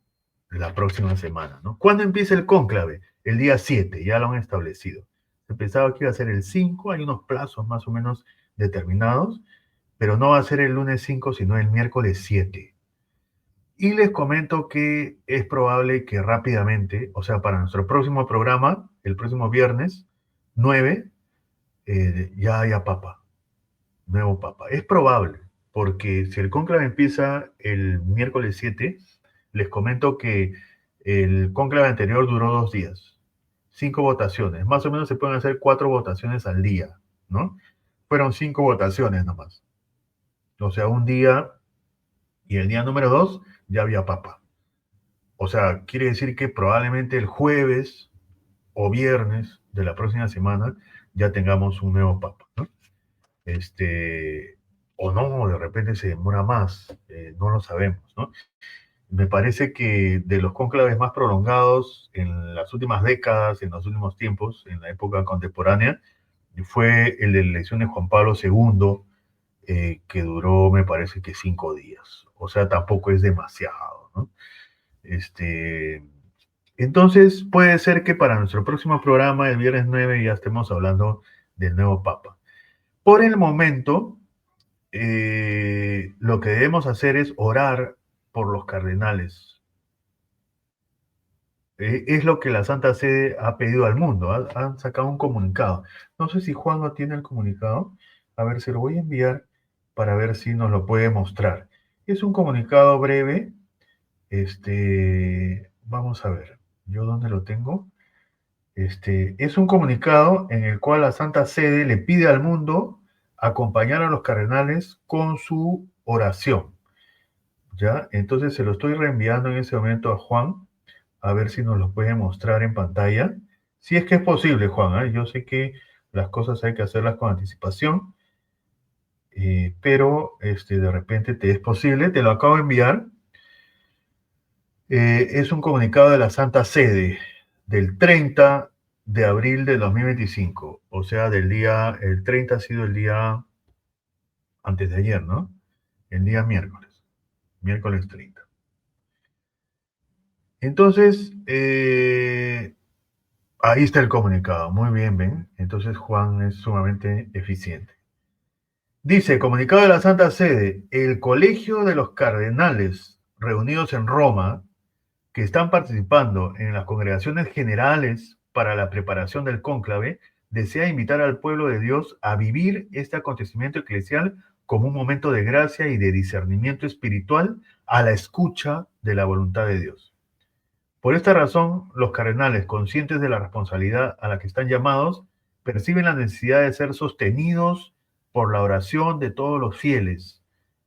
la próxima semana, ¿no? ¿Cuándo empieza el cónclave? El día 7, ya lo han establecido. Se pensaba que iba a ser el 5, hay unos plazos más o menos determinados, pero no va a ser el lunes 5, sino el miércoles 7. Y les comento que es probable que rápidamente, o sea, para nuestro próximo programa, el próximo viernes 9, ya haya papa, nuevo papa. Es probable, porque si el cónclave empieza el miércoles 7, les comento que el cónclave anterior duró 2 días, 5 votaciones. Más o menos se pueden hacer 4 votaciones al día, ¿no? Fueron 5 votaciones nomás. O sea, un día y el día número 2 ya había papa. O sea, quiere decir que probablemente el jueves o viernes de la próxima semana ya tengamos un nuevo papa, ¿no? O no, de repente se demora más, no lo sabemos, ¿no? Me parece que de los cónclaves más prolongados en las últimas décadas, en los últimos tiempos, en la época contemporánea, fue el de la elección de Juan Pablo II, que duró, me parece que 5 días. O sea, tampoco es demasiado, ¿no? Este, entonces, puede ser que para nuestro próximo programa, el viernes 9, ya estemos hablando del nuevo Papa. Por el momento, lo que debemos hacer es orar por los cardenales. Es lo que la Santa Sede ha pedido al mundo. Han sacado un comunicado. No sé si Juan no tiene el comunicado. A ver, se lo voy a enviar para ver si nos lo puede mostrar. Es un comunicado breve. Vamos a ver. ¿Yo dónde lo tengo? Es un comunicado en el cual la Santa Sede le pide al mundo acompañar a los cardenales con su oración. ¿Ya? Entonces se lo estoy reenviando en ese momento a Juan, a ver si nos lo puede mostrar en pantalla. Si es que es posible, Juan, ¿eh? Yo sé que las cosas hay que hacerlas con anticipación, pero de repente te es posible. Te lo acabo de enviar. Es un comunicado de la Santa Sede del 30 de abril de 2025, o sea, el 30 ha sido el día antes de ayer, ¿no? El día miércoles 30. Entonces, ahí está el comunicado, muy bien, ven. Entonces Juan es sumamente eficiente. Dice, comunicado de la Santa Sede, el Colegio de los Cardenales reunidos en Roma, que están participando en las congregaciones generales para la preparación del cónclave, desea invitar al pueblo de Dios a vivir este acontecimiento eclesial como un momento de gracia y de discernimiento espiritual a la escucha de la voluntad de Dios. Por esta razón, los cardenales, conscientes de la responsabilidad a la que están llamados, perciben la necesidad de ser sostenidos por la oración de todos los fieles.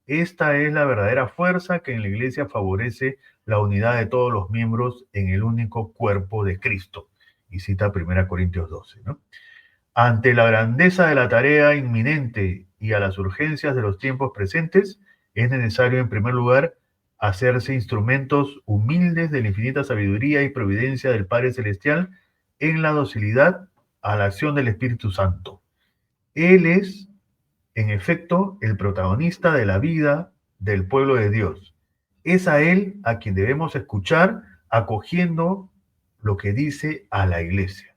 Esta es la verdadera fuerza que en la Iglesia favorece la unidad de todos los miembros en el único cuerpo de Cristo. Y cita 1 Corintios 12, ¿no? Ante la grandeza de la tarea inminente y a las urgencias de los tiempos presentes, es necesario, en primer lugar, hacerse instrumentos humildes de la infinita sabiduría y providencia del Padre Celestial en la docilidad a la acción del Espíritu Santo. Él es, en efecto, el protagonista de la vida del pueblo de Dios. Es a Él a quien debemos escuchar, acogiendo lo que dice a la Iglesia.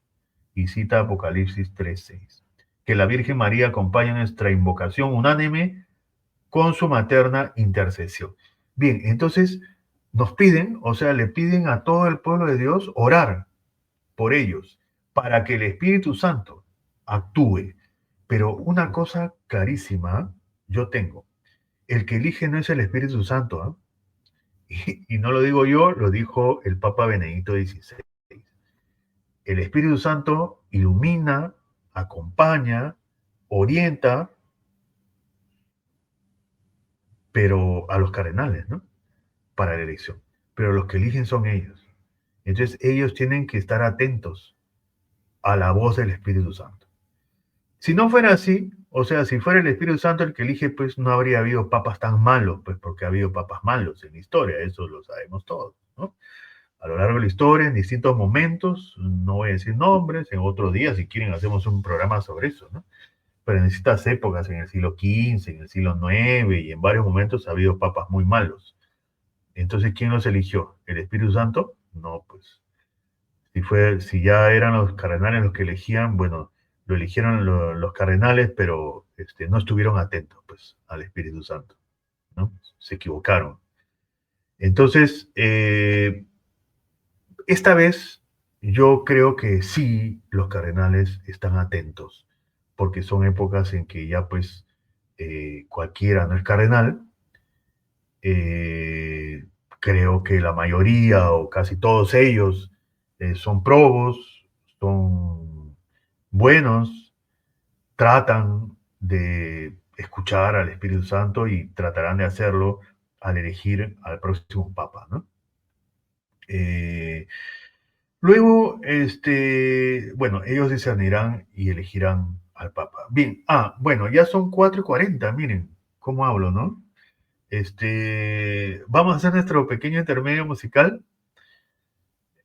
Y cita Apocalipsis 3:6. Que la Virgen María acompañe nuestra invocación unánime con su materna intercesión. Bien, entonces nos piden, o sea, le piden a todo el pueblo de Dios orar por ellos, para que el Espíritu Santo actúe. Pero una cosa clarísima yo tengo, el que elige no es el Espíritu Santo, ¿eh? Y no lo digo yo, lo dijo el Papa Benedicto XVI. El Espíritu Santo ilumina, acompaña, orienta, pero a los cardenales, ¿no? Para la elección. Pero los que eligen son ellos. Entonces ellos tienen que estar atentos a la voz del Espíritu Santo. Si no fuera así, o sea, si fuera el Espíritu Santo el que elige, pues no habría habido papas tan malos, pues porque ha habido papas malos en la historia, eso lo sabemos todos, ¿no? A lo largo de la historia, en distintos momentos, no voy a decir nombres, en otro día, si quieren, hacemos un programa sobre eso, ¿no? Pero en distintas épocas, en el siglo XV, en el siglo IX y en varios momentos ha habido papas muy malos. Entonces, ¿quién los eligió? ¿El Espíritu Santo? No, pues si ya eran los cardenales los que elegían, bueno, lo eligieron los cardenales, pero no estuvieron atentos pues, al Espíritu Santo, ¿no? Se equivocaron. Entonces, esta vez yo creo que sí los cardenales están atentos, porque son épocas en que ya pues cualquiera no es cardenal. Eh, Creo que la mayoría o casi todos ellos son probos, son buenos, tratan de escuchar al Espíritu Santo y tratarán de hacerlo al elegir al próximo Papa, ¿no? Eh, Luego, bueno, ellos discernirán y elegirán al Papa. Bien, bueno, ya son 4:40, miren cómo hablo, ¿no? Vamos a hacer nuestro pequeño intermedio musical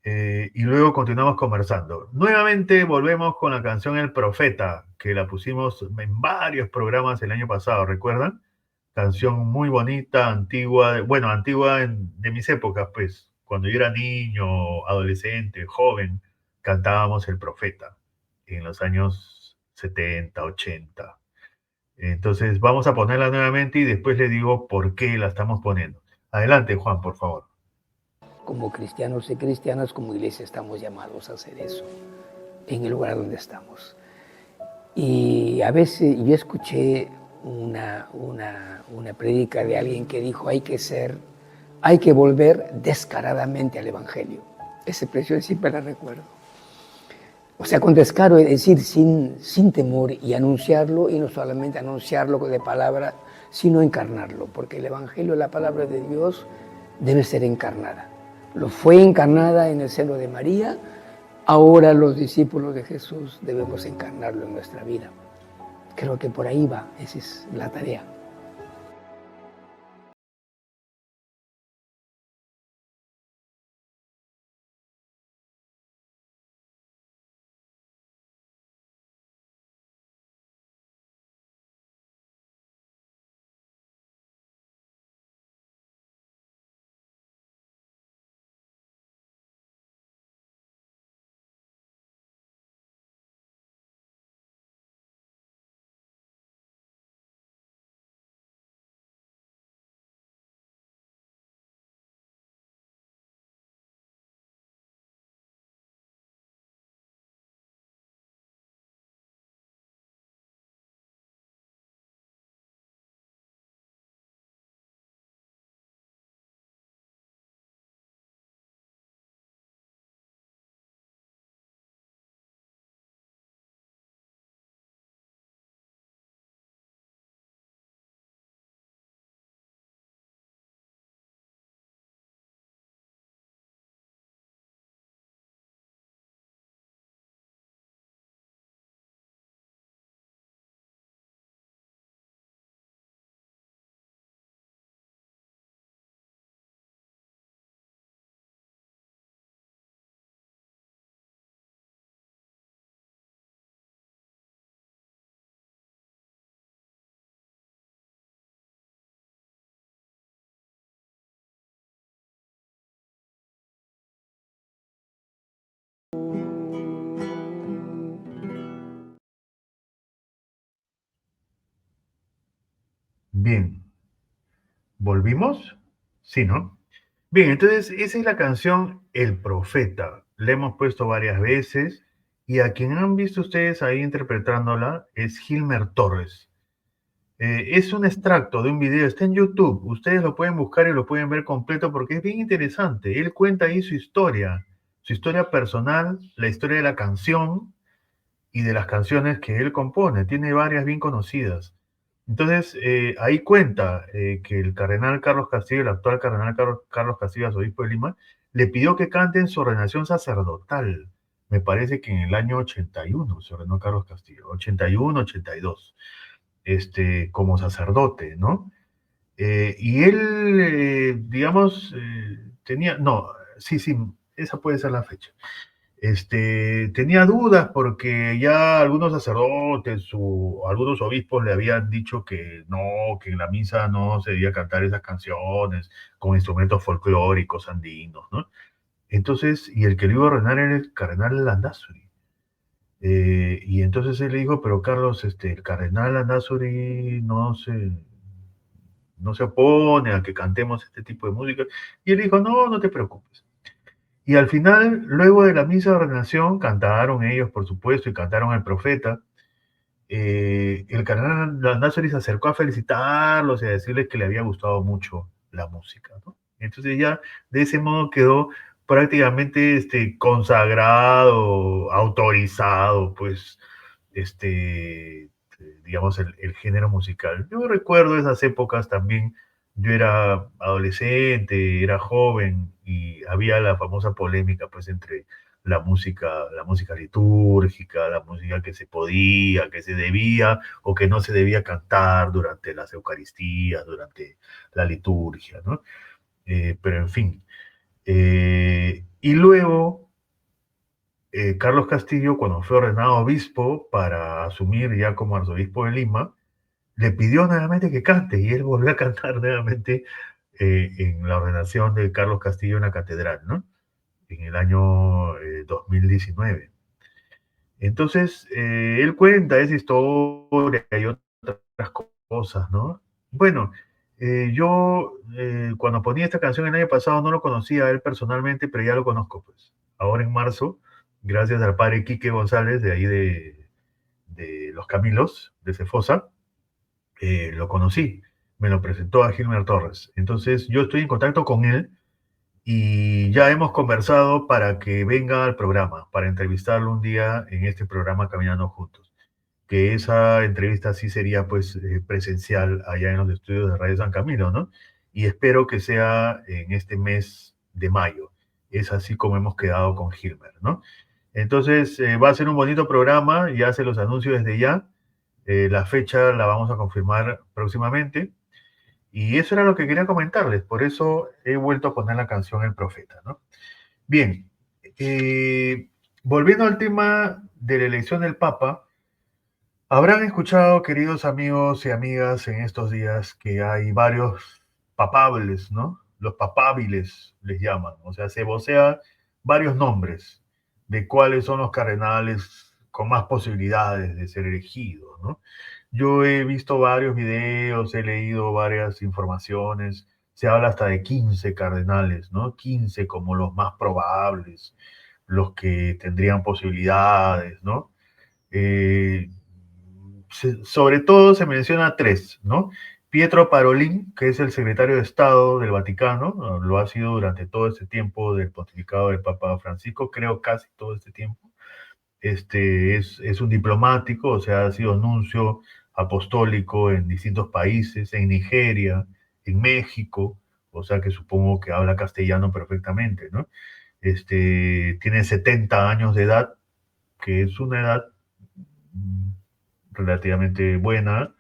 y luego continuamos conversando. Nuevamente volvemos con la canción El Profeta, que la pusimos en varios programas el año pasado, ¿recuerdan? Canción muy bonita, antigua, bueno, antigua de mis épocas, pues, cuando yo era niño, adolescente, joven, cantábamos El Profeta en los años 70, 80. Entonces vamos a ponerla nuevamente y después le digo por qué la estamos poniendo. Adelante, Juan, por favor. Como cristianos y cristianas, como iglesia, estamos llamados a hacer eso en el lugar donde estamos. Y a veces yo escuché una prédica de alguien que dijo hay que volver descaradamente al Evangelio. Esa expresión siempre la recuerdo. O sea, con descaro, es decir, sin temor y anunciarlo, y no solamente anunciarlo de palabra, sino encarnarlo, porque el Evangelio, la palabra de Dios, debe ser encarnada. Lo fue encarnada en el seno de María, ahora los discípulos de Jesús debemos encarnarlo en nuestra vida. Creo que por ahí va, esa es la tarea. Bien, ¿volvimos? Sí, ¿no? Bien, entonces esa es la canción El Profeta. La hemos puesto varias veces y a quien han visto ustedes ahí interpretándola es Gilmer Torres. Es un extracto de un video, está en YouTube. Ustedes lo pueden buscar y lo pueden ver completo porque es bien interesante. Él cuenta ahí su historia personal, la historia de la canción y de las canciones que él compone. Tiene varias bien conocidas. Entonces, ahí cuenta que el cardenal Carlos Castillo, el actual cardenal Carlos Castillo, arzobispo de Lima, le pidió que cante en su ordenación sacerdotal. Me parece que en el año 81 se ordenó Carlos Castillo, 81, 82, como sacerdote, ¿no? Y él, digamos, tenía, no, sí, sí, esa puede ser la fecha. Tenía dudas porque ya algunos sacerdotes o algunos obispos le habían dicho que no, que en la misa no se debía cantar esas canciones con instrumentos folclóricos andinos, ¿no? Entonces, y el que lo iba a ordenar era el cardenal Landazuri. Y entonces él le dijo, pero Carlos, el cardenal Landazuri no se opone a que cantemos este tipo de música. Y él dijo, no, no te preocupes. Y al final, luego de la misa de ordenación, cantaron ellos, por supuesto, y cantaron al profeta. El cardenal Landazuri se acercó a felicitarlos y a decirles que le había gustado mucho la música, ¿no? Entonces ya de ese modo quedó prácticamente consagrado, autorizado, pues, digamos, el género musical. Yo recuerdo esas épocas también. Yo era adolescente, era joven y había la famosa polémica, pues, entre la música litúrgica, la música que se podía, que se debía o que no se debía cantar durante las Eucaristías, durante la liturgia, ¿no? Pero en fin. Y luego, Carlos Castillo, cuando fue ordenado obispo para asumir ya como arzobispo de Lima, le pidió nuevamente que cante y él volvió a cantar nuevamente en la ordenación de Carlos Castillo en la catedral, ¿no? En el año 2019. Entonces, él cuenta esa historia y otras cosas, ¿no? Bueno, yo cuando ponía esta canción el año pasado no lo conocía a él personalmente, pero ya lo conozco, pues. Ahora en marzo, gracias al padre Quique González, de ahí de Los Camilos, de Cefosa, lo conocí. Me lo presentó a Gilmer Torres. Entonces, yo estoy en contacto con él y ya hemos conversado para que venga al programa, para entrevistarlo un día en este programa Caminando Juntos. Que esa entrevista sí sería pues presencial allá en los estudios de Radio San Camilo, ¿no? Y espero que sea en este mes de mayo. Es así como hemos quedado con Gilmer, ¿no? Entonces va a ser un bonito programa, ya se los anuncio desde ya. La fecha la vamos a confirmar próximamente. Y eso era lo que quería comentarles, por eso he vuelto a poner la canción El Profeta, ¿no? Bien, eh, volviendo al tema de la elección del Papa, habrán escuchado, queridos amigos y amigas, en estos días que hay varios papables, ¿no? Los papables les llaman, o sea, se vocea varios nombres de cuáles son los cardenales con más posibilidades de ser elegidos, ¿no? Yo he visto varios videos, he leído varias informaciones, se habla hasta de 15 cardenales, ¿no? 15 como los más probables, los que tendrían posibilidades, ¿no? Eh, Sobre todo se menciona tres, ¿no? Pietro Parolin, que es el secretario de Estado del Vaticano, lo ha sido durante todo este tiempo del pontificado del Papa Francisco, creo casi todo este tiempo. Es un diplomático, o sea, ha sido nuncio apostólico en distintos países, en Nigeria, en México, o sea que supongo que habla castellano perfectamente, ¿no? Tiene 70 años de edad, que es una edad mm, relativamente buena,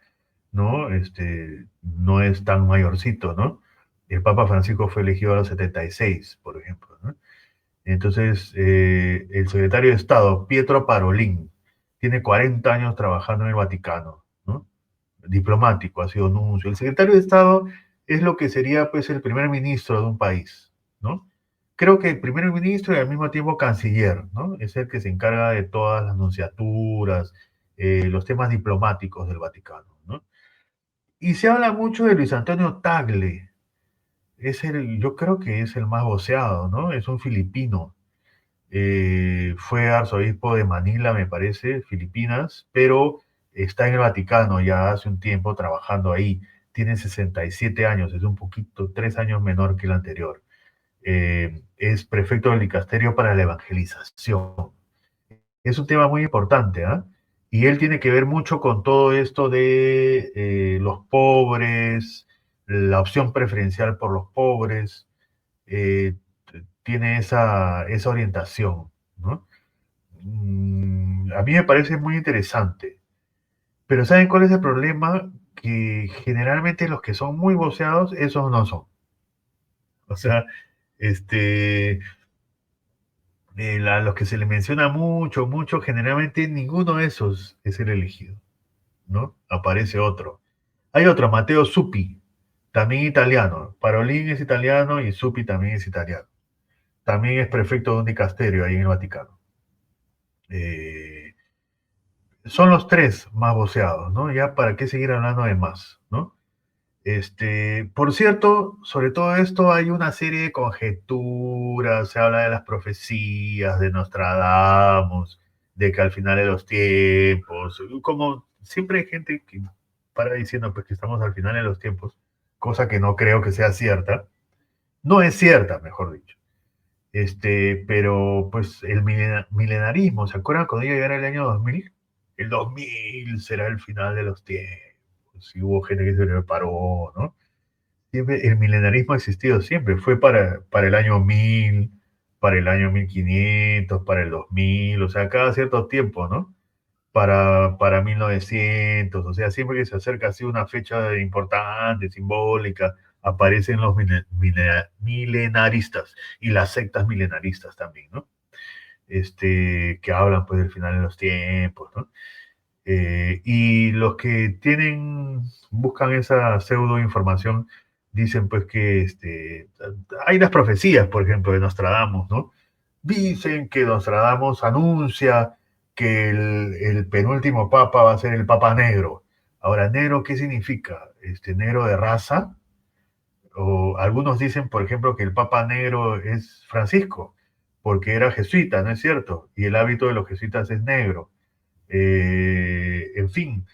¿no? No es tan mayorcito, ¿no? El Papa Francisco fue elegido a los 76, por ejemplo, ¿no? Entonces, el secretario de Estado, Pietro Parolin, tiene 40 años trabajando en el Vaticano, ¿no? Diplomático, ha sido nuncio. El secretario de Estado es lo que sería, pues, el primer ministro de un país, ¿no? Creo que el primer ministro y al mismo tiempo canciller, ¿no? Es el que se encarga de todas las nunciaturas, los temas diplomáticos del Vaticano, ¿no? Y se habla mucho de Luis Antonio Tagle. Yo creo que es el más voceado, ¿no? Es un filipino. Fue arzobispo de Manila, me parece, Filipinas, pero está en el Vaticano ya hace un tiempo trabajando ahí. Tiene 67 años, es un poquito, 3 años menor que el anterior. Es prefecto del dicasterio para la evangelización. Es un tema muy importante, ¿ah? Y él tiene que ver mucho con todo esto de los pobres, la opción preferencial por los pobres, eh, tiene esa orientación, ¿no? A mí me parece muy interesante, pero ¿saben cuál es el problema? Que generalmente los que son muy voceados, esos no son. O sea, este, los que se le menciona mucho, mucho, generalmente ninguno de esos es el elegido, ¿no? Aparece otro. Hay otro, Matteo Zuppi, también italiano. Parolin es italiano y Zuppi también es italiano. También es prefecto de un dicasterio ahí en el Vaticano. Eh, Son los tres más voceados, ¿no? Ya para qué seguir hablando de más, ¿no? Por cierto, sobre todo esto hay una serie de conjeturas, se habla de las profecías de Nostradamus, de que al final de los tiempos, como siempre hay gente que para diciendo pues que estamos al final de los tiempos, cosa que no creo que sea cierta, no es cierta, mejor dicho. Pero pues el milenarismo, ¿se acuerdan cuando iba a llegar el año 2000? El 2000 será el final de los tiempos. Y hubo gente que se preparó, ¿no? Siempre, el milenarismo ha existido siempre. Fue para el año 1000, para el año 1500, para el 2000, o sea, cada cierto tiempo, ¿no? Para 1900, o sea, siempre que se acerca así una fecha importante, simbólica, aparecen los milenaristas y las sectas milenaristas también, ¿no? Que hablan pues del final de los tiempos, ¿no? Y los que buscan esa pseudo información, dicen pues que hay las profecías, por ejemplo, de Nostradamus, ¿no? Dicen que Nostradamus anuncia que el penúltimo papa va a ser el papa negro. Ahora, ¿negro qué significa? ¿Negro de raza? O algunos dicen, por ejemplo, que el papa negro es Francisco, porque era jesuita, ¿no es cierto? Y el hábito de los jesuitas es negro. En fin,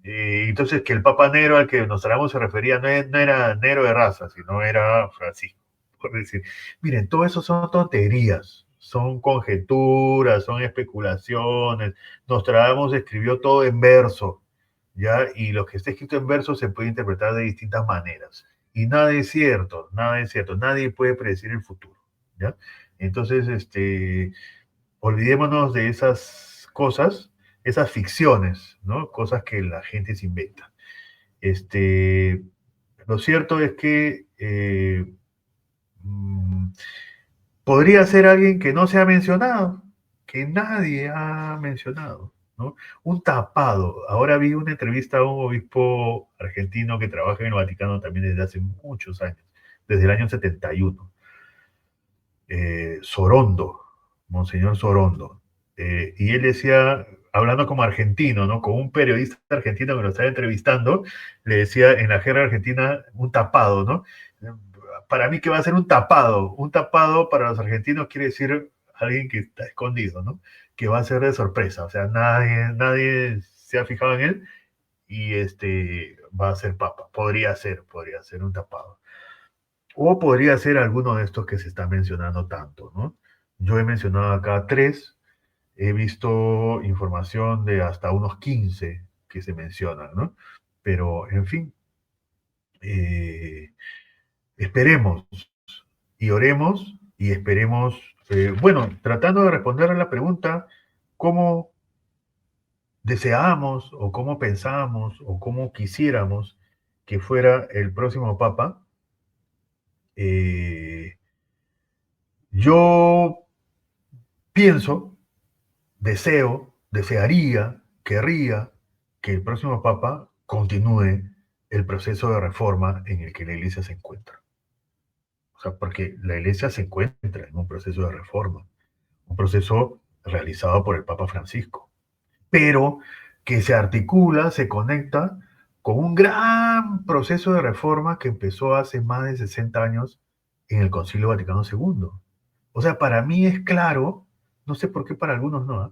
entonces que el Papa Negro al que Nostradamus se refería no era negro de raza, sino era Francisco, por decir. Miren, todo eso son tonterías, son conjeturas, son especulaciones. Nostradamus escribió todo en verso, ¿ya? Y lo que está escrito en verso se puede interpretar de distintas maneras. Y nada es cierto, nada es cierto, nadie puede predecir el futuro, ¿ya? Entonces, olvidémonos de esas cosas, esas ficciones, ¿no? Cosas que la gente se inventa. Este, lo cierto es que mm, podría ser alguien que no se ha mencionado, que nadie ha mencionado, ¿no? Un tapado. Ahora vi una entrevista a un obispo argentino que trabaja en el Vaticano también desde hace muchos años, desde el año 71. Sorondo, Monseñor Sorondo. Y él decía, hablando como argentino, ¿no? Con un periodista argentino que lo estaba entrevistando, le decía en la jerga argentina un tapado, ¿no? Para mí que va a ser un tapado para los argentinos quiere decir alguien que está escondido, ¿no? Que va a ser de sorpresa, o sea, nadie se ha fijado en él y va a ser papa, podría ser un tapado. O podría ser alguno de estos que se está mencionando tanto, ¿no? Yo he mencionado acá tres, he visto información de hasta unos 15 que se mencionan, ¿no? Pero, en fin, eh, esperemos y oremos y esperemos, bueno, tratando de responder a la pregunta, ¿cómo deseamos o cómo pensamos o cómo quisiéramos que fuera el próximo papa? Eh, yo pienso, desearía, querría que el próximo Papa continúe el proceso de reforma en el que la Iglesia se encuentra. O sea, porque la Iglesia se encuentra en un proceso de reforma, un proceso realizado por el Papa Francisco, pero que se articula, se conecta con un gran proceso de reforma que empezó hace más de 60 años en el Concilio Vaticano II. O sea, para mí es claro, no sé por qué para algunos no, ¿eh?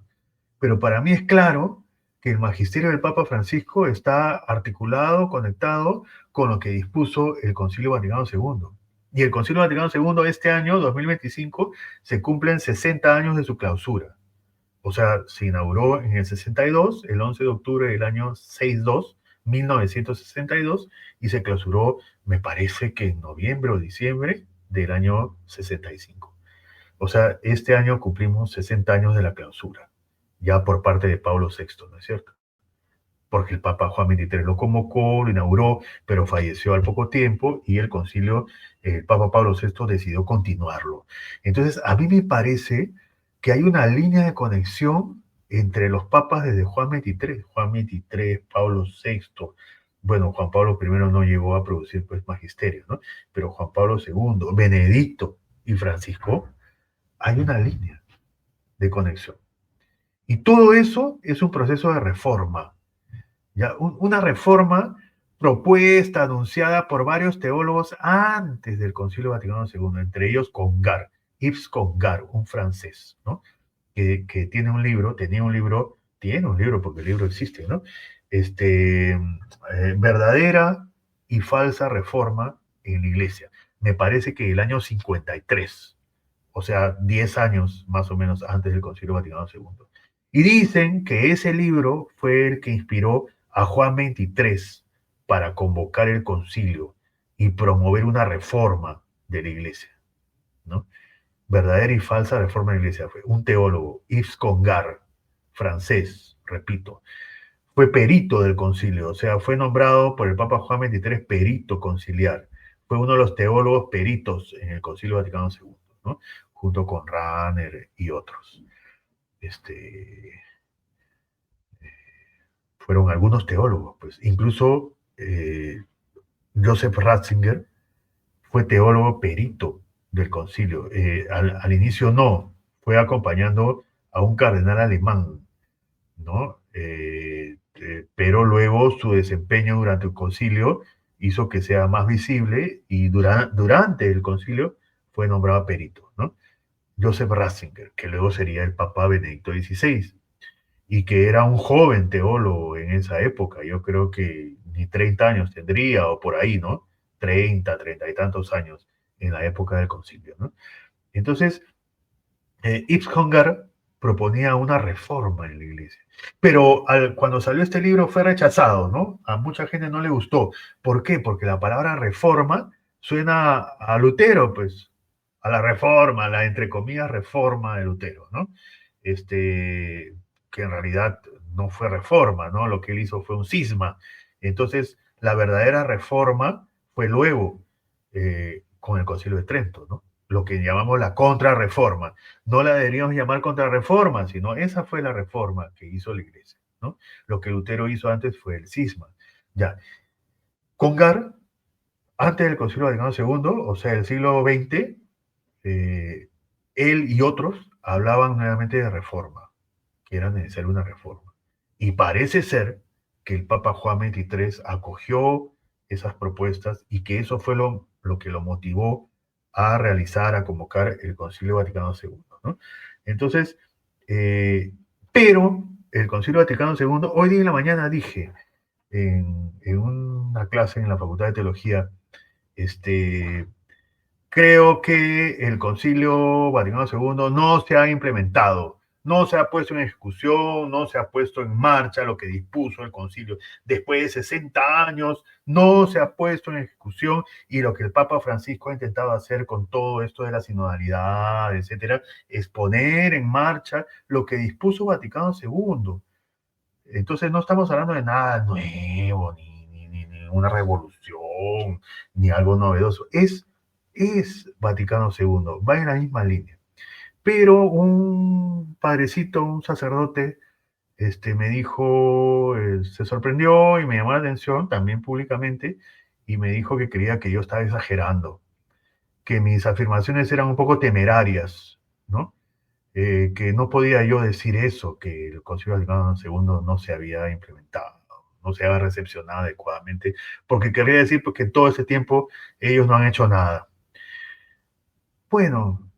Pero para mí es claro que el magisterio del Papa Francisco está articulado, conectado con lo que dispuso el Concilio Vaticano II. Y el Concilio Vaticano II este año, 2025, se cumplen 60 años de su clausura. O sea, se inauguró en el 62, el 11 de octubre del año 62, 1962, y se clausuró, me parece que en noviembre o diciembre del año 65. O sea, este año cumplimos 60 años de la clausura, ya por parte de Pablo VI, ¿no es cierto? Porque el Papa Juan XXIII lo convocó, lo inauguró, pero falleció al poco tiempo y el concilio, el Papa Pablo VI decidió continuarlo. Entonces, a mí me parece que hay una línea de conexión entre los papas desde Juan XXIII, Pablo VI. Bueno, Juan Pablo I no llegó a producir pues magisterio, ¿no? Pero Juan Pablo II, Benedicto y Francisco, hay una línea de conexión. Y todo eso es un proceso de reforma. ¿Ya? Una reforma propuesta, anunciada por varios teólogos antes del Concilio Vaticano II, entre ellos Congar, Yves Congar, un francés, ¿no? Que tiene un libro porque el libro existe, ¿no? Verdadera y falsa reforma en la iglesia. Me parece que el año 53, o sea, 10 años más o menos antes del Concilio Vaticano II. Y dicen que ese libro fue el que inspiró a Juan XXIII para convocar el concilio y promover una reforma de la iglesia, ¿no? Verdadera y falsa reforma de la iglesia. Fue un teólogo, Yves Congar, francés, repito, fue perito del concilio, o sea, fue nombrado por el Papa Juan XXIII perito conciliar. Fue uno de los teólogos peritos en el Concilio Vaticano II, ¿no? Junto con Ranner y otros. Fueron algunos teólogos, pues. Incluso Joseph Ratzinger fue teólogo perito del concilio. Al inicio no, fue acompañando a un cardenal alemán, ¿no? Pero luego su desempeño durante el concilio hizo que sea más visible y durante el concilio fue nombrado perito, ¿no? Joseph Ratzinger, que luego sería el Papa Benedicto XVI, y que era un joven teólogo en esa época. Yo creo que ni 30 años tendría, o por ahí, ¿no? 30 y tantos años en la época del concilio, ¿no? Entonces, Yves Congar proponía una reforma en la iglesia. Pero cuando salió este libro fue rechazado, ¿no? A mucha gente no le gustó. ¿Por qué? Porque la palabra reforma suena a Lutero, pues, a la reforma, a la entre comillas reforma de Lutero, ¿no? Que en realidad no fue reforma, ¿no? Lo que él hizo fue un cisma. Entonces, la verdadera reforma fue luego con el Concilio de Trento, ¿no? Lo que llamamos la contrarreforma. No la deberíamos llamar contrarreforma, sino esa fue la reforma que hizo la iglesia, ¿no? Lo que Lutero hizo antes fue el cisma. Ya. Congar, antes del Concilio Vaticano II, o sea, el siglo XX, él y otros hablaban nuevamente de reforma, que era necesaria una reforma. Y parece ser que el Papa Juan XXIII acogió esas propuestas y que eso fue lo que lo motivó a realizar, a convocar el Concilio Vaticano II, ¿no? Entonces, pero el Concilio Vaticano II, hoy día en la mañana dije en una clase en la Facultad de Teología, creo que el Concilio Vaticano II no se ha implementado, no se ha puesto en ejecución, no se ha puesto en marcha lo que dispuso el Concilio. Después de 60 años, no se ha puesto en ejecución y lo que el Papa Francisco ha intentado hacer con todo esto de la sinodalidad, etcétera, es poner en marcha lo que dispuso Vaticano II. Entonces no estamos hablando de nada nuevo, ni una revolución, ni algo novedoso. Es Vaticano II, va en la misma línea. Pero un padrecito, un sacerdote, me dijo, se sorprendió y me llamó la atención, también públicamente, y me dijo que creía que yo estaba exagerando, que mis afirmaciones eran un poco temerarias, ¿no? Que no podía yo decir eso, que el Concilio Vaticano II no se había implementado. no se haya recepcionado adecuadamente, porque querría decir pues, que todo ese tiempo ellos no han hecho nada. Bueno,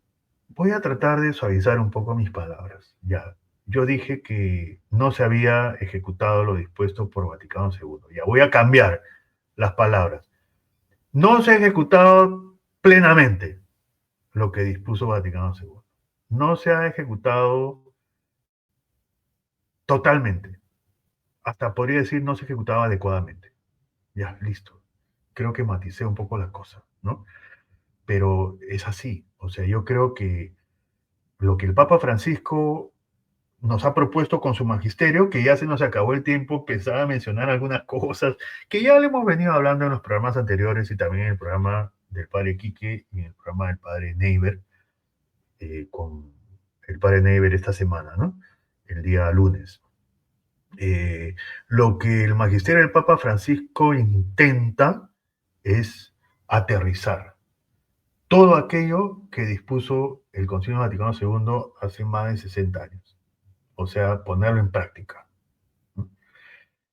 voy a tratar de suavizar un poco mis palabras. Ya, yo dije que no se había ejecutado lo dispuesto por Vaticano II. Ya, voy a cambiar las palabras. No se ha ejecutado plenamente lo que dispuso Vaticano II. No se ha ejecutado totalmente. Hasta podría decir no se ejecutaba adecuadamente. Ya, listo. Creo que maticé un poco la cosa, ¿no? Pero es así. O sea, yo creo que lo que el Papa Francisco nos ha propuesto con su magisterio, que ya se nos acabó el tiempo, pensaba mencionar algunas cosas que ya le hemos venido hablando en los programas anteriores y también en el programa del padre Quique y en el programa del padre Neiber, con el padre Neiber esta semana, ¿no? El día lunes. Lo que el magisterio del Papa Francisco intenta es aterrizar todo aquello que dispuso el Concilio Vaticano II hace más de 60 años. O sea, ponerlo en práctica.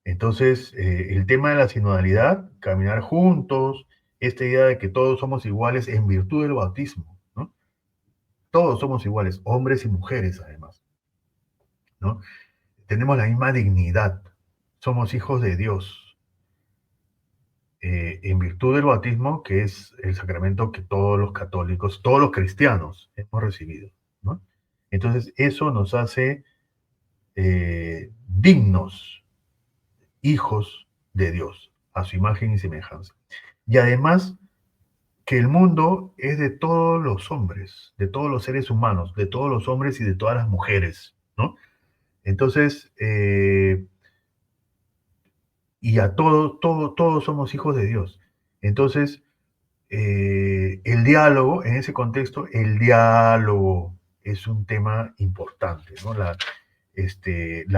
Entonces, el tema de la sinodalidad, caminar juntos, esta idea de que todos somos iguales en virtud del bautismo, ¿no? Todos somos iguales, hombres y mujeres además, ¿no? Tenemos la misma dignidad, somos hijos de Dios, en virtud del bautismo, que es el sacramento que todos los católicos, todos los cristianos hemos recibido, ¿no? Entonces, eso nos hace dignos hijos de Dios, a su imagen y semejanza. Y además que el mundo es de todos los hombres, de todos los seres humanos, de todos los hombres y de todas las mujeres, ¿no? Entonces, y a todos somos hijos de Dios. Entonces, el diálogo, en ese contexto, el diálogo es un tema importante, ¿no? La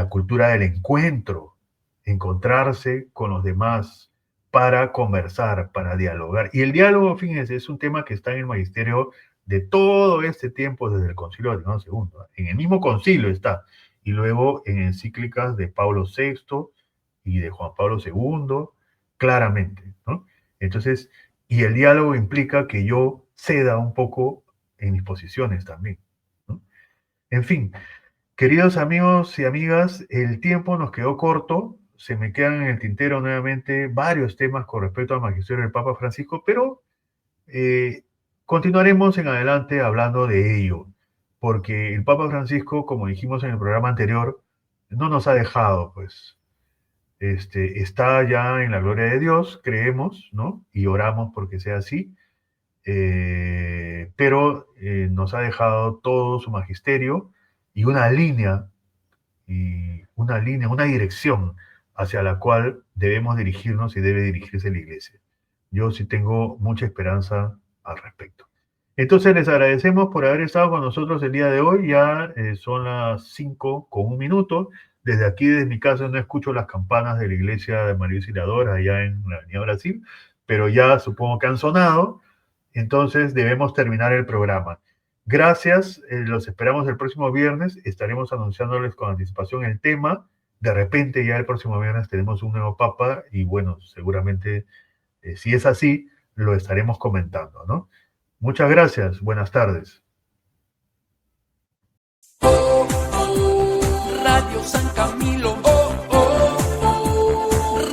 cultura del encuentro, encontrarse con los demás para conversar, para dialogar. Y el diálogo, fíjense, es un tema que está en el magisterio de todo este tiempo desde el Concilio Vaticano II. En el mismo concilio está. Y luego en encíclicas de Pablo VI y de Juan Pablo II, claramente, ¿no? Entonces, y el diálogo implica que yo ceda un poco en mis posiciones también, ¿no? En fin, queridos amigos y amigas, el tiempo nos quedó corto, se me quedan en el tintero nuevamente varios temas con respecto al magisterio del Papa Francisco, pero continuaremos en adelante hablando de ello, porque el Papa Francisco, como dijimos en el programa anterior, no nos ha dejado, pues, está ya en la gloria de Dios, creemos, ¿no? Y oramos porque sea así, pero nos ha dejado todo su magisterio y una línea, una dirección hacia la cual debemos dirigirnos y debe dirigirse la iglesia. Yo sí tengo mucha esperanza al respecto. Entonces les agradecemos por haber estado con nosotros el día de hoy. Ya son las 5:01. Desde aquí, desde mi casa, no escucho las campanas de la iglesia de María Auxiliadora allá en la Avenida Brasil, pero ya supongo que han sonado. Entonces debemos terminar el programa. Gracias, los esperamos el próximo viernes. Estaremos anunciándoles con anticipación el tema. De repente ya el próximo viernes tenemos un nuevo papa y bueno, seguramente si es así, lo estaremos comentando, ¿no? Muchas gracias, buenas tardes. Radio San Camilo,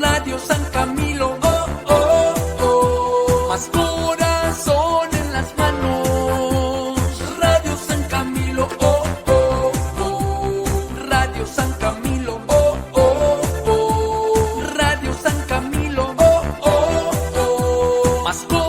Radio San Camilo, más corazón en las manos. Radio San Camilo, Radio San Camilo, Radio San Camilo, más corazón.